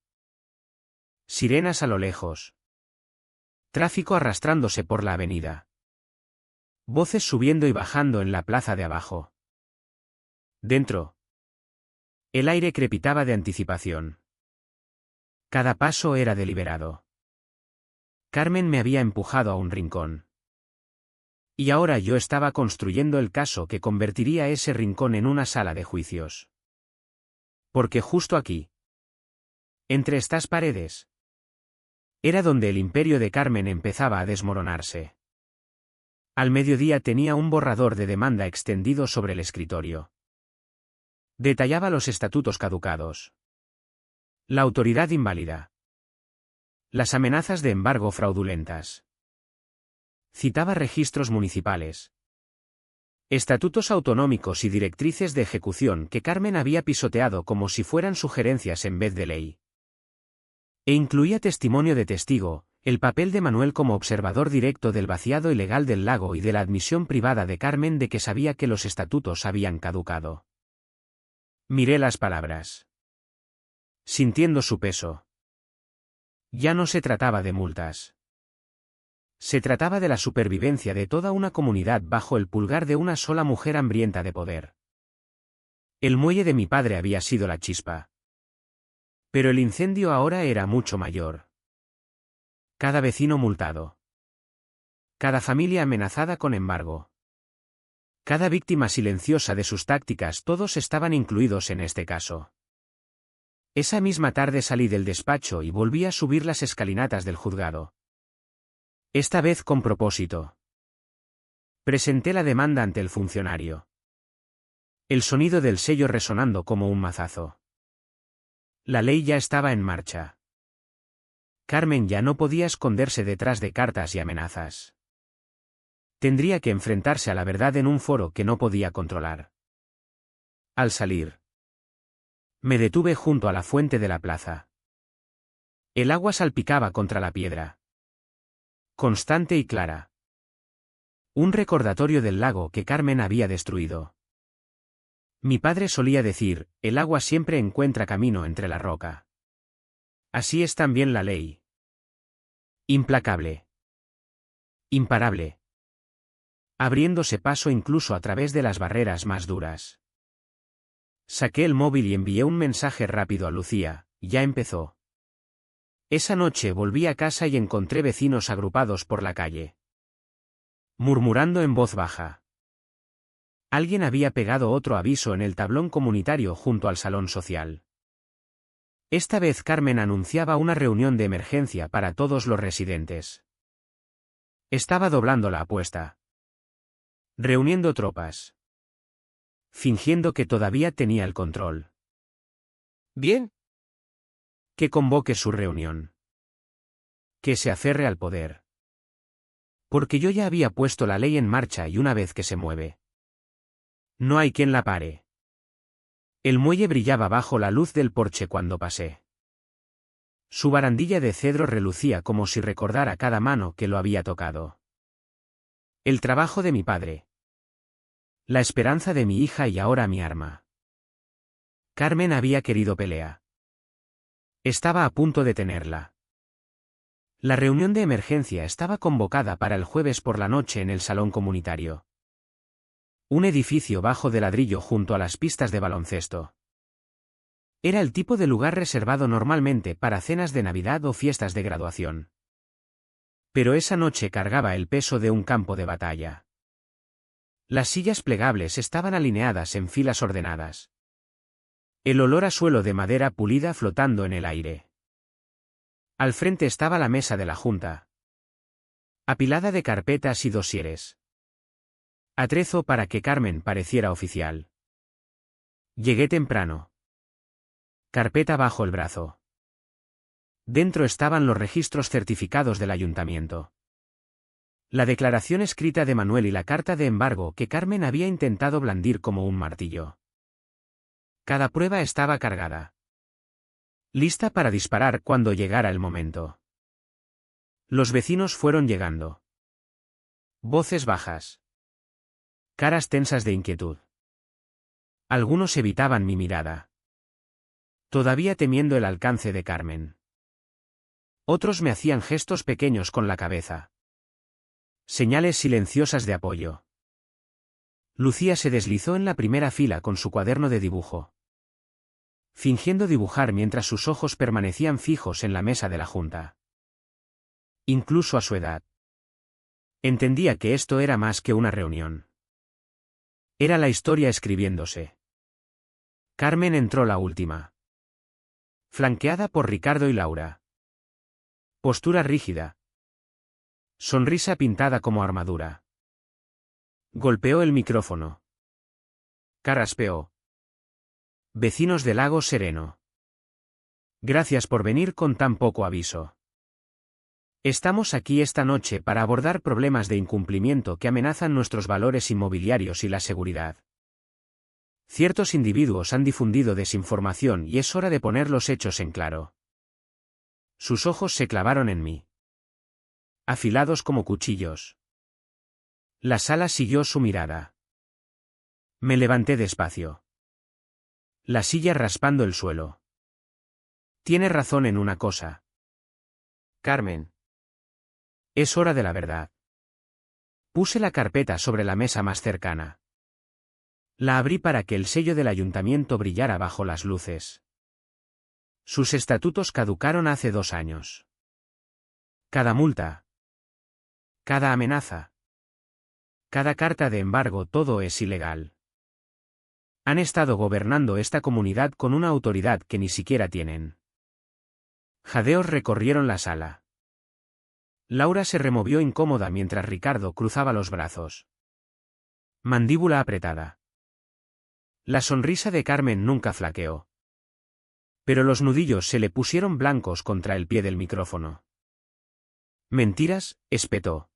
Sirenas a lo lejos. Tráfico arrastrándose por la avenida. Voces subiendo y bajando en la plaza de abajo. Dentro. El aire crepitaba de anticipación. Cada paso era deliberado. Carmen me había empujado a un rincón. Y ahora yo estaba construyendo el caso que convertiría ese rincón en una sala de juicios. Porque justo aquí, entre estas paredes, era donde el imperio de Carmen empezaba a desmoronarse. Al mediodía tenía un borrador de demanda extendido sobre el escritorio. Detallaba los estatutos caducados. La autoridad inválida. Las amenazas de embargo fraudulentas. Citaba registros municipales. Estatutos autonómicos y directrices de ejecución que Carmen había pisoteado como si fueran sugerencias en vez de ley. E incluía testimonio de testigo, el papel de Manuel como observador directo del vaciado ilegal del lago y de la admisión privada de Carmen de que sabía que los estatutos habían caducado. Miré las palabras. Sintiendo su peso. Ya no se trataba de multas. Se trataba de la supervivencia de toda una comunidad bajo el pulgar de una sola mujer hambrienta de poder. El muelle de mi padre había sido la chispa. Pero el incendio ahora era mucho mayor. Cada vecino multado. Cada familia amenazada con embargo. Cada víctima silenciosa de sus tácticas, todos estaban incluidos en este caso. Esa misma tarde salí del despacho y volví a subir las escalinatas del juzgado. Esta vez con propósito. Presenté la demanda ante el funcionario. El sonido del sello resonando como un mazazo. La ley ya estaba en marcha. Carmen ya no podía esconderse detrás de cartas y amenazas. Tendría que enfrentarse a la verdad en un foro que no podía controlar. Al salir, me detuve junto a la fuente de la plaza. El agua salpicaba contra la piedra. Constante y clara. Un recordatorio del lago que Carmen había destruido. Mi padre solía decir, el agua siempre encuentra camino entre la roca. Así es también la ley. Implacable. Imparable. Abriéndose paso incluso a través de las barreras más duras. Saqué el móvil y envié un mensaje rápido a Lucía, ya empezó. Esa noche volví a casa y encontré vecinos agrupados por la calle. Murmurando en voz baja. Alguien había pegado otro aviso en el tablón comunitario junto al salón social. Esta vez Carmen anunciaba una reunión de emergencia para todos los residentes. Estaba doblando la apuesta. Reuniendo tropas. Fingiendo que todavía tenía el control. Bien. Que convoque su reunión. Que se aferre al poder. Porque yo ya había puesto la ley en marcha y una vez que se mueve, no hay quien la pare. El muelle brillaba bajo la luz del porche cuando pasé. Su barandilla de cedro relucía como si recordara cada mano que lo había tocado. El trabajo de mi padre. La esperanza de mi hija y ahora mi arma. Carmen había querido pelea. Estaba a punto de tenerla. La reunión de emergencia estaba convocada para el jueves por la noche en el salón comunitario. Un edificio bajo de ladrillo junto a las pistas de baloncesto. Era el tipo de lugar reservado normalmente para cenas de Navidad o fiestas de graduación. Pero esa noche cargaba el peso de un campo de batalla. Las sillas plegables estaban alineadas en filas ordenadas. El olor a suelo de madera pulida flotando en el aire. Al frente estaba la mesa de la junta, apilada de carpetas y dosieres. Atrezo para que Carmen pareciera oficial. Llegué temprano. Carpeta bajo el brazo. Dentro estaban los registros certificados del ayuntamiento. La declaración escrita de Manuel y la carta de embargo que Carmen había intentado blandir como un martillo. Cada prueba estaba cargada. Lista para disparar cuando llegara el momento. Los vecinos fueron llegando. Voces bajas. Caras tensas de inquietud. Algunos evitaban mi mirada. Todavía temiendo el alcance de Carmen. Otros me hacían gestos pequeños con la cabeza. Señales silenciosas de apoyo. Lucía se deslizó en la primera fila con su cuaderno de dibujo. Fingiendo dibujar mientras sus ojos permanecían fijos en la mesa de la junta. Incluso a su edad. Entendía que esto era más que una reunión. Era la historia escribiéndose. Carmen entró la última. Flanqueada por Ricardo y Laura. Postura rígida. Sonrisa pintada como armadura. Golpeó el micrófono. Carraspeó. Vecinos de Lago Sereno. Gracias por venir con tan poco aviso. Estamos aquí esta noche para abordar problemas de incumplimiento que amenazan nuestros valores inmobiliarios y la seguridad. Ciertos individuos han difundido desinformación y es hora de poner los hechos en claro. Sus ojos se clavaron en mí. Afilados como cuchillos. La sala siguió su mirada. Me levanté despacio. La silla raspando el suelo. Tiene razón en una cosa. Carmen. Es hora de la verdad. Puse la carpeta sobre la mesa más cercana. La abrí para que el sello del ayuntamiento brillara bajo las luces. Sus estatutos caducaron hace 2 años. Cada multa. Cada amenaza. Cada carta de embargo, todo es ilegal. Han estado gobernando esta comunidad con una autoridad que ni siquiera tienen. Jadeos recorrieron la sala. Laura se removió incómoda mientras Ricardo cruzaba los brazos. Mandíbula apretada. La sonrisa de Carmen nunca flaqueó. Pero los nudillos se le pusieron blancos contra el pie del micrófono. Mentiras, espetó.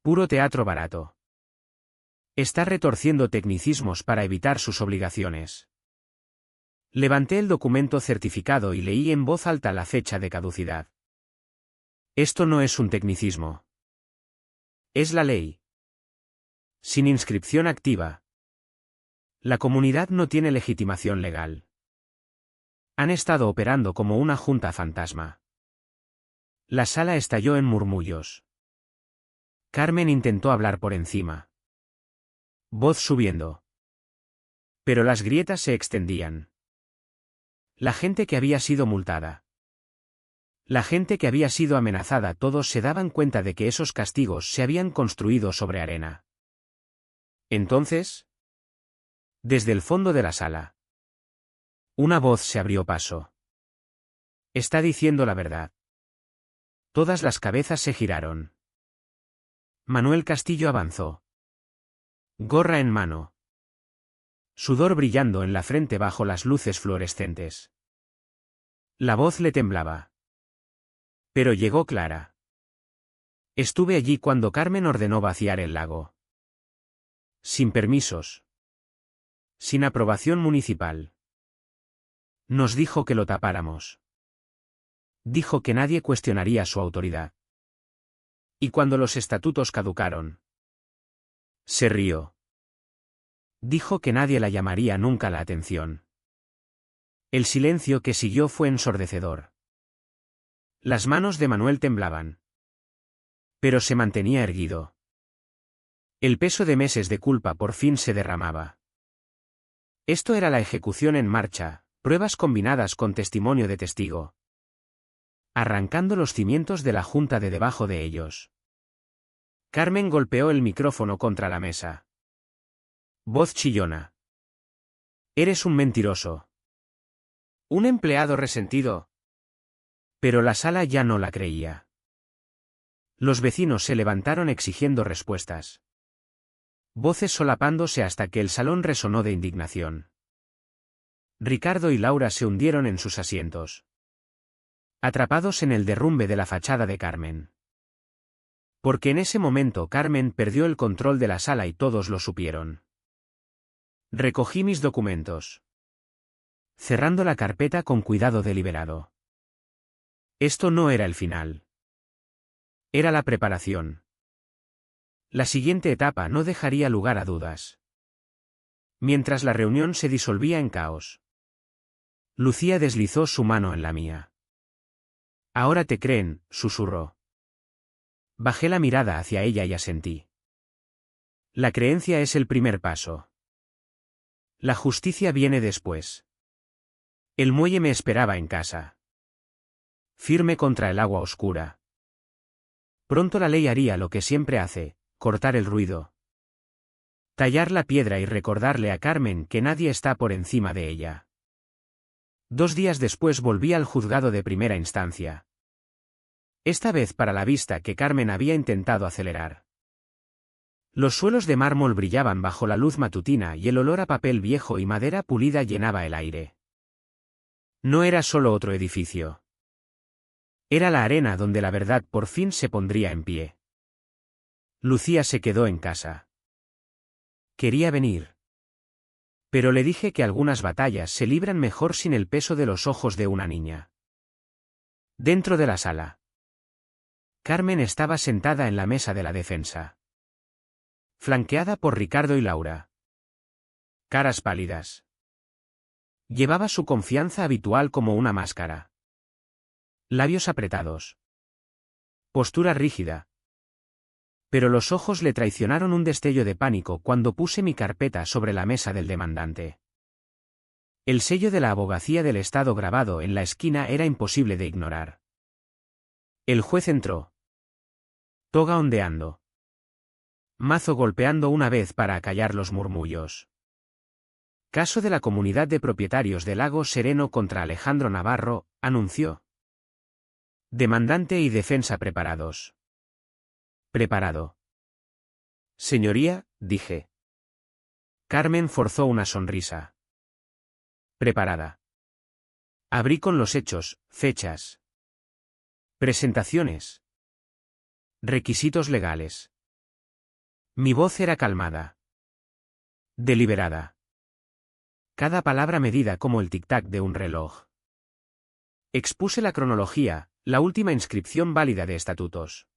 Puro teatro barato. Está retorciendo tecnicismos para evitar sus obligaciones. Levanté el documento certificado y leí en voz alta la fecha de caducidad. Esto no es un tecnicismo. Es la ley. Sin inscripción activa. La comunidad no tiene legitimación legal. Han estado operando como una junta fantasma. La sala estalló en murmullos. Carmen intentó hablar por encima. Voz subiendo. Pero las grietas se extendían. La gente que había sido multada. La gente que había sido amenazada, todos se daban cuenta de que esos castigos se habían construido sobre arena. Entonces, desde el fondo de la sala, una voz se abrió paso. Está diciendo la verdad. Todas las cabezas se giraron. Manuel Castillo avanzó. Gorra en mano. Sudor brillando en la frente bajo las luces fluorescentes. La voz le temblaba. Pero llegó clara. Estuve allí cuando Carmen ordenó vaciar el lago. Sin permisos. Sin aprobación municipal. Nos dijo que lo tapáramos. Dijo que nadie cuestionaría su autoridad. Y cuando los estatutos caducaron, se rió. Dijo que nadie la llamaría nunca la atención. El silencio que siguió fue ensordecedor. Las manos de Manuel temblaban. Pero se mantenía erguido. El peso de meses de culpa por fin se derramaba. Esto era la ejecución en marcha, pruebas combinadas con testimonio de testigo. Arrancando los cimientos de la junta de debajo de ellos. Carmen golpeó el micrófono contra la mesa. Voz chillona. Eres un mentiroso. Un empleado resentido. Pero la sala ya no la creía. Los vecinos se levantaron exigiendo respuestas. Voces solapándose hasta que el salón resonó de indignación. Ricardo y Laura se hundieron en sus asientos. Atrapados en el derrumbe de la fachada de Carmen. Porque en ese momento Carmen perdió el control de la sala y todos lo supieron. Recogí mis documentos. Cerrando la carpeta con cuidado deliberado. Esto no era el final. Era la preparación. La siguiente etapa no dejaría lugar a dudas. Mientras la reunión se disolvía en caos. Lucía deslizó su mano en la mía. Ahora te creen, susurró. Bajé la mirada hacia ella y asentí. La creencia es el primer paso. La justicia viene después. El muelle me esperaba en casa. Firme contra el agua oscura. Pronto la ley haría lo que siempre hace, cortar el ruido. Tallar la piedra y recordarle a Carmen que nadie está por encima de ella. 2 días después volví al juzgado de primera instancia. Esta vez para la vista que Carmen había intentado acelerar. Los suelos de mármol brillaban bajo la luz matutina y el olor a papel viejo y madera pulida llenaba el aire. No era solo otro edificio. Era la arena donde la verdad por fin se pondría en pie. Lucía se quedó en casa. Quería venir. Pero le dije que algunas batallas se libran mejor sin el peso de los ojos de una niña. Dentro de la sala. Carmen estaba sentada en la mesa de la defensa. Flanqueada por Ricardo y Laura. Caras pálidas. Llevaba su confianza habitual como una máscara. Labios apretados. Postura rígida. Pero los ojos le traicionaron un destello de pánico cuando puse mi carpeta sobre la mesa del demandante. El sello de la abogacía del Estado grabado en la esquina era imposible de ignorar. El juez entró. Toga ondeando. Mazo golpeando una vez para acallar los murmullos. Caso de la Comunidad de Propietarios de Lago Sereno contra Alejandro Navarro, anunció. Demandante y defensa preparados. Preparado. Señoría, dije. Carmen forzó una sonrisa. Preparada. Abrí con los hechos, fechas. Presentaciones. Requisitos legales. Mi voz era calmada. Deliberada. Cada palabra medida como el tic-tac de un reloj. Expuse la cronología, la última inscripción válida de estatutos.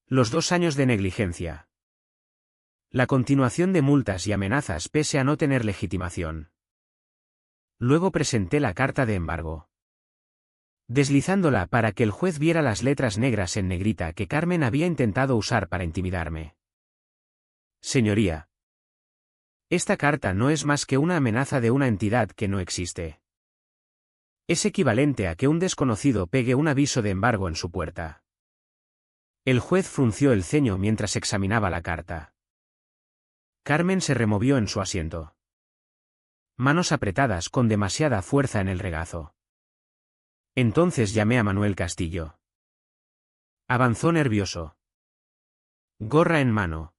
Los 2 años de negligencia. La continuación de multas y amenazas pese a no tener legitimación. Luego presenté la carta de embargo. Deslizándola para que el juez viera las letras negras en negrita que Carmen había intentado usar para intimidarme. Señoría. Esta carta no es más que una amenaza de una entidad que no existe. Es equivalente a que un desconocido pegue un aviso de embargo en su puerta. El juez frunció el ceño mientras examinaba la carta. Carmen se removió en su asiento. Manos apretadas con demasiada fuerza en el regazo. Entonces llamé a Manuel Castillo. Avanzó nervioso. Gorra en mano.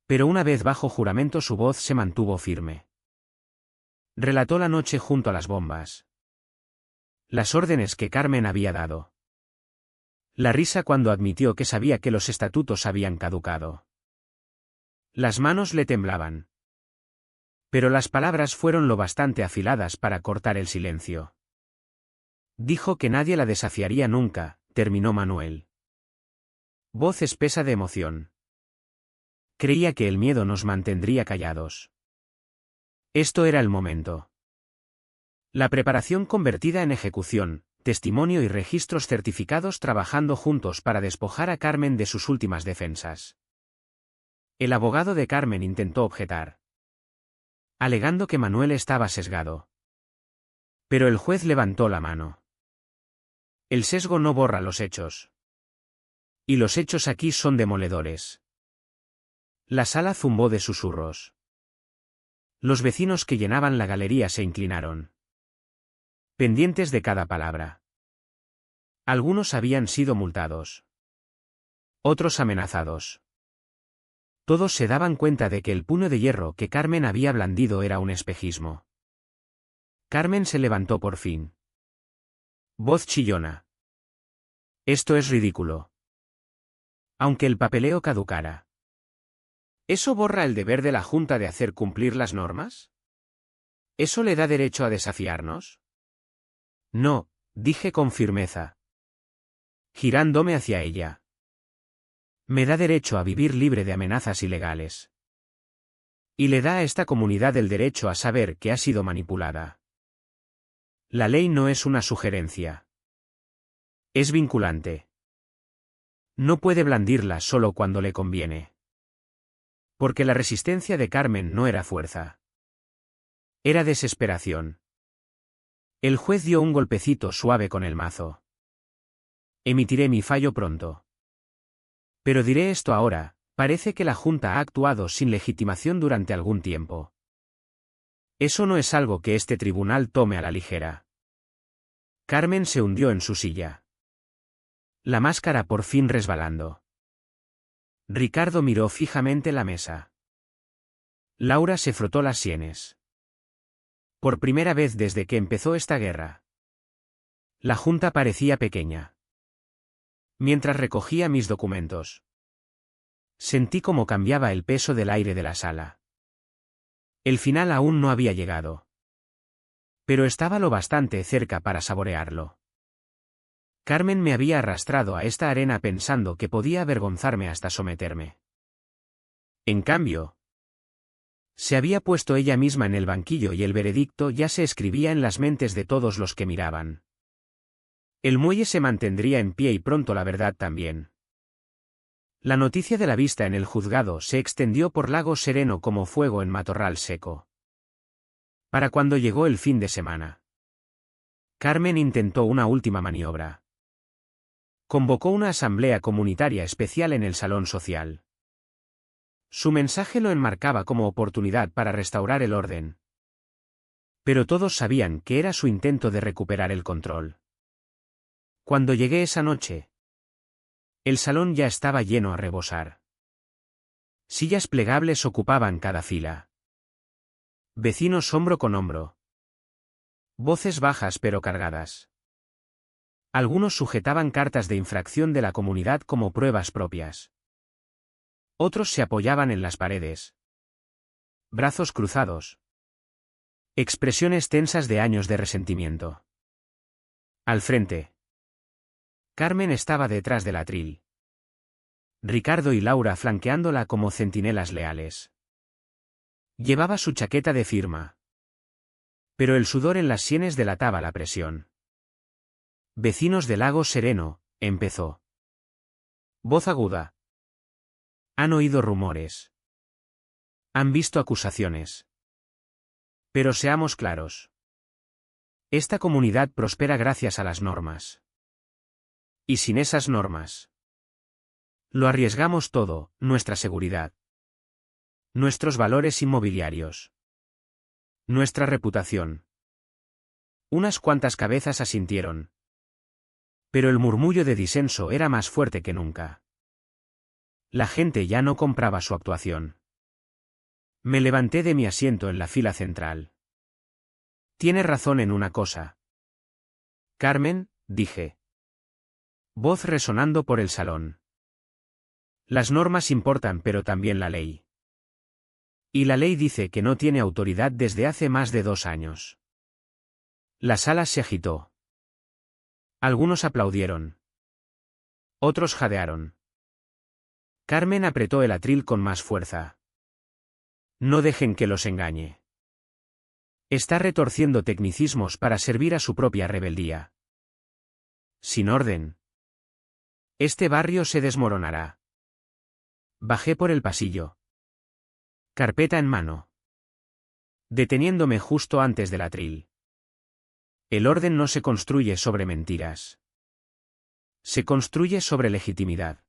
Pero una vez bajo juramento su voz se mantuvo firme. Relató la noche junto a las bombas. Las órdenes que Carmen había dado. La risa cuando admitió que sabía que los estatutos habían caducado. Las manos le temblaban. Pero las palabras fueron lo bastante afiladas para cortar el silencio. Dijo que nadie la desafiaría nunca, terminó Manuel. Voz espesa de emoción. Creía que el miedo nos mantendría callados. Esto era el momento. La preparación convertida en ejecución, testimonio y registros certificados trabajando juntos para despojar a Carmen de sus últimas defensas. El abogado de Carmen intentó objetar, alegando que Manuel estaba sesgado. Pero el juez levantó la mano. El sesgo no borra los hechos. Y los hechos aquí son demoledores. La sala zumbó de susurros. Los vecinos que llenaban la galería se inclinaron, pendientes de cada palabra. Algunos habían sido multados. Otros amenazados. Todos se daban cuenta de que el puño de hierro que Carmen había blandido era un espejismo. Carmen se levantó por fin. Voz chillona. Esto es ridículo. Aunque el papeleo caducara. ¿Eso borra el deber de la Junta de hacer cumplir las normas? ¿Eso le da derecho a desafiarnos? No, dije con firmeza, girándome hacia ella. Me da derecho a vivir libre de amenazas ilegales. Y le da a esta comunidad el derecho a saber que ha sido manipulada. La ley no es una sugerencia. Es vinculante. No puede blandirla solo cuando le conviene. Porque la resistencia de Carmen no era fuerza. Era desesperación. El juez dio un golpecito suave con el mazo. Emitiré mi fallo pronto. Pero diré esto ahora, parece que la Junta ha actuado sin legitimación durante algún tiempo. Eso no es algo que este tribunal tome a la ligera. Carmen se hundió en su silla. La máscara por fin resbalando. Ricardo miró fijamente la mesa. Laura se frotó las sienes. Por primera vez desde que empezó esta guerra. La Junta parecía pequeña. Mientras recogía mis documentos, sentí cómo cambiaba el peso del aire de la sala. El final aún no había llegado. Pero estaba lo bastante cerca para saborearlo. Carmen me había arrastrado a esta arena pensando que podía avergonzarme hasta someterme. En cambio, se había puesto ella misma en el banquillo y el veredicto ya se escribía en las mentes de todos los que miraban. El muelle se mantendría en pie y pronto la verdad también. La noticia de la vista en el juzgado se extendió por Lago Sereno como fuego en matorral seco. Para cuando llegó el fin de semana, Carmen intentó una última maniobra. Convocó una asamblea comunitaria especial en el salón social. Su mensaje lo enmarcaba como oportunidad para restaurar el orden. Pero todos sabían que era su intento de recuperar el control. Cuando llegué esa noche, el salón ya estaba lleno a rebosar. Sillas plegables ocupaban cada fila. Vecinos hombro con hombro. Voces bajas pero cargadas. Algunos sujetaban cartas de infracción de la comunidad como pruebas propias. Otros se apoyaban en las paredes. Brazos cruzados. Expresiones tensas de años de resentimiento. Al frente, Carmen estaba detrás del atril. Ricardo y Laura flanqueándola como centinelas leales. Llevaba su chaqueta de firma. Pero el sudor en las sienes delataba la presión. Vecinos de Lago Sereno, empezó. Voz aguda. Han oído rumores. Han visto acusaciones. Pero seamos claros. Esta comunidad prospera gracias a las normas. Y sin esas normas, lo arriesgamos todo, nuestra seguridad, nuestros valores inmobiliarios, nuestra reputación. Unas cuantas cabezas asintieron. Pero el murmullo de disenso era más fuerte que nunca. La gente ya no compraba su actuación. Me levanté de mi asiento en la fila central. Tiene razón en una cosa. Carmen, dije. Voz resonando por el salón. Las normas importan pero también la ley. Y la ley dice que no tiene autoridad desde hace más de 2 años. La sala se agitó. Algunos aplaudieron. Otros jadearon. Carmen apretó el atril con más fuerza. No dejen que los engañe. Está retorciendo tecnicismos para servir a su propia rebeldía. Sin orden. Este barrio se desmoronará. Bajé por el pasillo. Carpeta en mano. Deteniéndome justo antes del atril. El orden no se construye sobre mentiras. Se construye sobre legitimidad.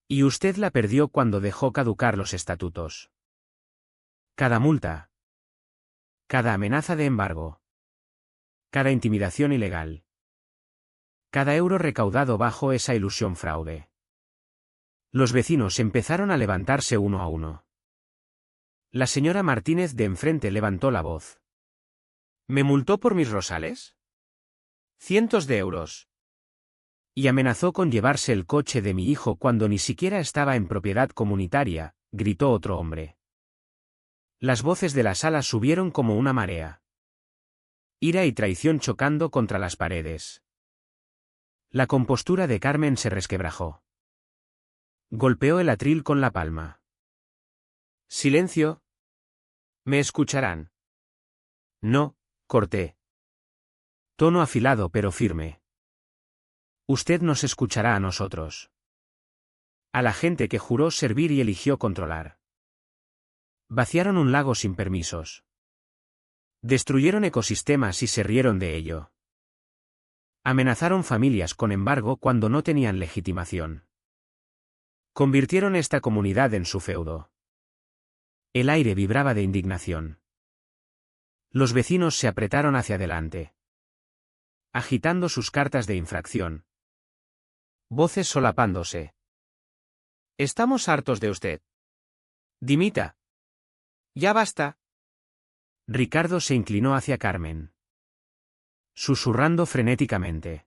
Y usted la perdió cuando dejó caducar los estatutos. Cada multa. Cada amenaza de embargo. Cada intimidación ilegal. Cada euro recaudado bajo esa ilusión fraude. Los vecinos empezaron a levantarse uno a uno. La señora Martínez de enfrente levantó la voz. ¿Me multó por mis rosales? Cientos de euros. Y amenazó con llevarse el coche de mi hijo cuando ni siquiera estaba en propiedad comunitaria, gritó otro hombre. Las voces de la sala subieron como una marea. Ira y traición chocando contra las paredes. La compostura de Carmen se resquebrajó. Golpeó el atril con la palma. Silencio. ¿Me escucharán? No, corté. Tono afilado pero firme. Usted nos escuchará a nosotros. A la gente que juró servir y eligió controlar. Vaciaron un lago sin permisos. Destruyeron ecosistemas y se rieron de ello. Amenazaron familias con embargo cuando no tenían legitimación. Convirtieron esta comunidad en su feudo. El aire vibraba de indignación. Los vecinos se apretaron hacia adelante, agitando sus cartas de infracción. Voces solapándose. Estamos hartos de usted. Dimita. Ya basta. Ricardo se inclinó hacia Carmen, susurrando frenéticamente.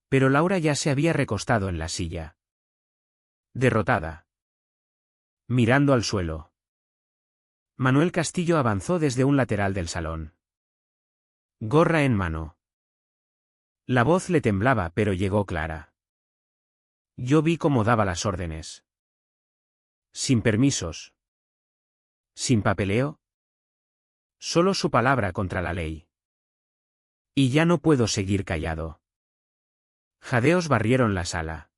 Pero Laura ya se había recostado en la silla. Derrotada. Mirando al suelo. Manuel Castillo avanzó desde un lateral del salón. Gorra en mano. La voz le temblaba pero llegó clara. Yo vi cómo daba las órdenes. Sin permisos. Sin papeleo. Solo su palabra contra la ley. Y ya no puedo seguir callado. Jadeos barrieron la sala.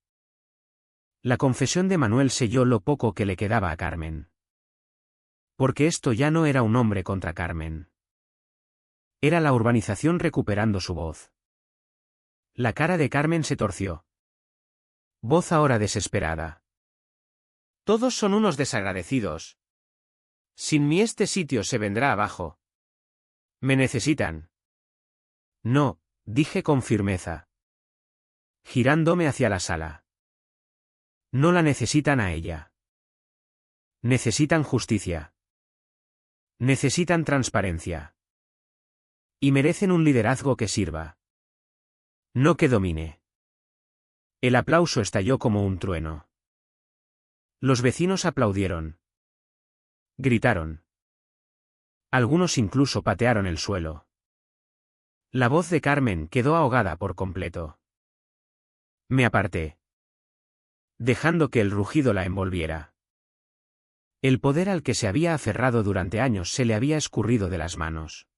La confesión de Manuel selló lo poco que le quedaba a Carmen. Porque esto ya no era un hombre contra Carmen. Era la urbanización recuperando su voz. La cara de Carmen se torció. Voz ahora desesperada. Todos son unos desagradecidos. Sin mí este sitio se vendrá abajo. Me necesitan. No, dije con firmeza, girándome hacia la sala. No la necesitan a ella. Necesitan justicia. Necesitan transparencia. Y merecen un liderazgo que sirva. No que domine. El aplauso estalló como un trueno. Los vecinos aplaudieron. Gritaron. Algunos incluso patearon el suelo. La voz de Carmen quedó ahogada por completo. Me aparté, dejando que el rugido la envolviera. El poder al que se había aferrado durante años se le había escurrido de las manos.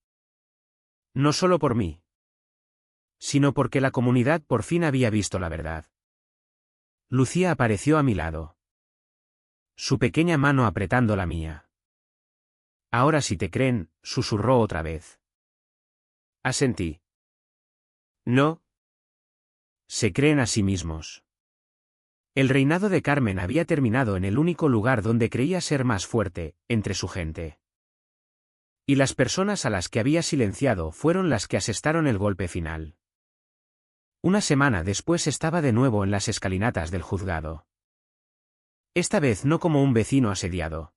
No solo por mí, sino porque la comunidad por fin había visto la verdad. Lucía apareció a mi lado. Su pequeña mano apretando la mía. Ahora si te creen, susurró otra vez. Asentí. No. Se creen a sí mismos. El reinado de Carmen había terminado en el único lugar donde creía ser más fuerte, entre su gente. Y las personas a las que había silenciado fueron las que asestaron el golpe final. Una semana después estaba de nuevo en las escalinatas del juzgado. Esta vez no como un vecino asediado,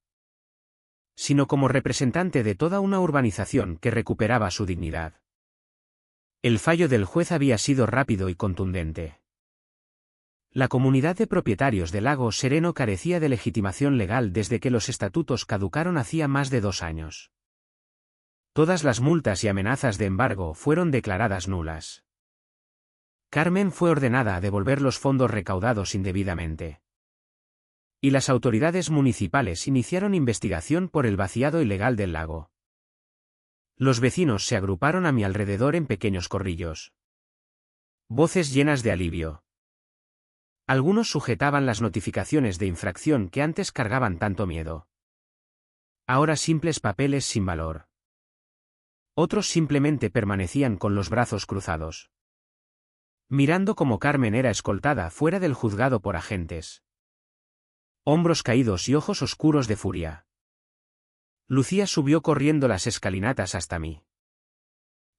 sino como representante de toda una urbanización que recuperaba su dignidad. El fallo del juez había sido rápido y contundente. La comunidad de propietarios del lago Sereno carecía de legitimación legal desde que los estatutos caducaron hacía más de 2 años. Todas las multas y amenazas de embargo fueron declaradas nulas. Carmen fue ordenada a devolver los fondos recaudados indebidamente. y las autoridades municipales iniciaron investigación por el vaciado ilegal del lago. Los vecinos se agruparon a mi alrededor en pequeños corrillos. Voces llenas de alivio. Algunos sujetaban las notificaciones de infracción que antes cargaban tanto miedo. Ahora simples papeles sin valor. Otros simplemente permanecían con los brazos cruzados, mirando cómo Carmen era escoltada fuera del juzgado por agentes. Hombros caídos y ojos oscuros de furia. Lucía subió corriendo las escalinatas hasta mí.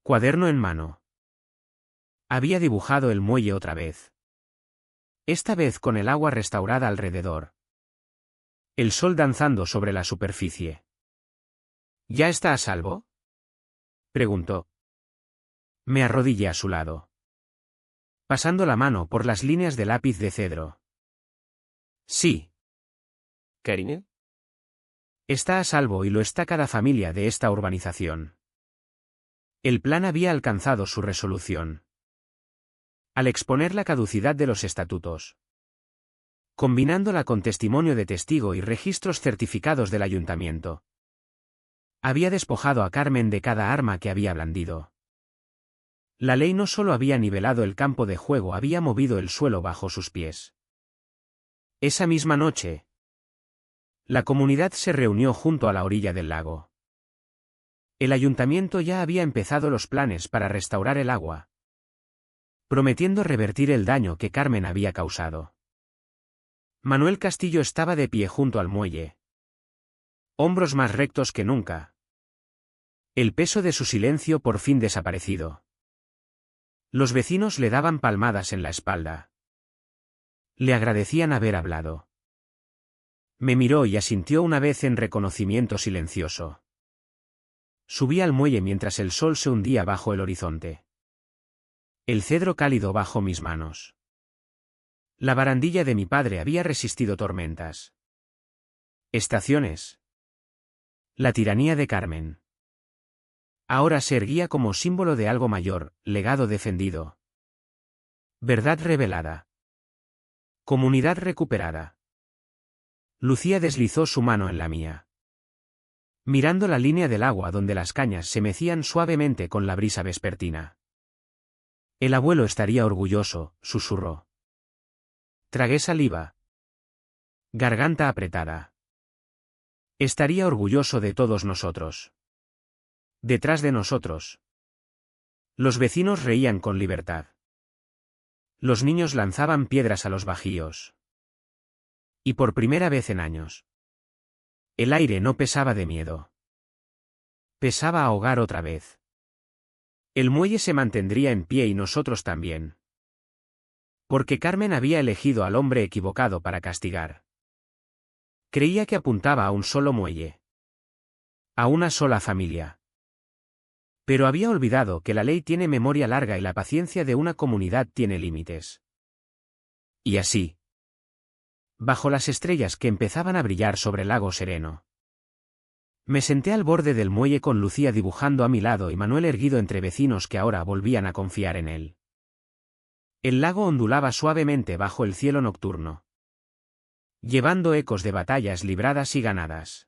Cuaderno en mano. Había dibujado el muelle otra vez. Esta vez con el agua restaurada alrededor. El sol danzando sobre la superficie. ¿Ya está a salvo?, preguntó. Me arrodillé a su lado, pasando la mano por las líneas de lápiz de cedro. Sí. ¿Karine? Está a salvo y lo está cada familia de esta urbanización. El plan había alcanzado su resolución. Al exponer la caducidad de los estatutos, combinándola con testimonio de testigo y registros certificados del ayuntamiento, había despojado a Carmen de cada arma que había blandido. La ley no solo había nivelado el campo de juego, había movido el suelo bajo sus pies. Esa misma noche, la comunidad se reunió junto a la orilla del lago. El ayuntamiento ya había empezado los planes para restaurar el agua, prometiendo revertir el daño que Carmen había causado. Manuel Castillo estaba de pie junto al muelle, hombros más rectos que nunca. El peso de su silencio por fin desaparecido. Los vecinos le daban palmadas en la espalda. Le agradecían haber hablado. Me miró y asintió una vez en reconocimiento silencioso. Subí al muelle mientras el sol se hundía bajo el horizonte. El cedro cálido bajo mis manos. La barandilla de mi padre había resistido tormentas. Estaciones. La tiranía de Carmen. Ahora se erguía como símbolo de algo mayor, legado defendido. Verdad revelada. Comunidad recuperada. Lucía deslizó su mano en la mía, mirando la línea del agua donde las cañas se mecían suavemente con la brisa vespertina. El abuelo estaría orgulloso, susurró. Tragué saliva. Garganta apretada. Estaría orgulloso de todos nosotros. Detrás de nosotros. Los vecinos reían con libertad. Los niños lanzaban piedras a los bajíos. Y por primera vez en años, el aire no pesaba de miedo. Pesaba ahogar otra vez. El muelle se mantendría en pie y nosotros también. Porque Carmen había elegido al hombre equivocado para castigar. Creía que apuntaba a un solo muelle. A una sola familia. Pero había olvidado que la ley tiene memoria larga y la paciencia de una comunidad tiene límites. Y así, bajo las estrellas que empezaban a brillar sobre el lago sereno, me senté al borde del muelle con Lucía dibujando a mi lado y Manuel erguido entre vecinos que ahora volvían a confiar en él. El lago ondulaba suavemente bajo el cielo nocturno, llevando ecos de batallas libradas y ganadas.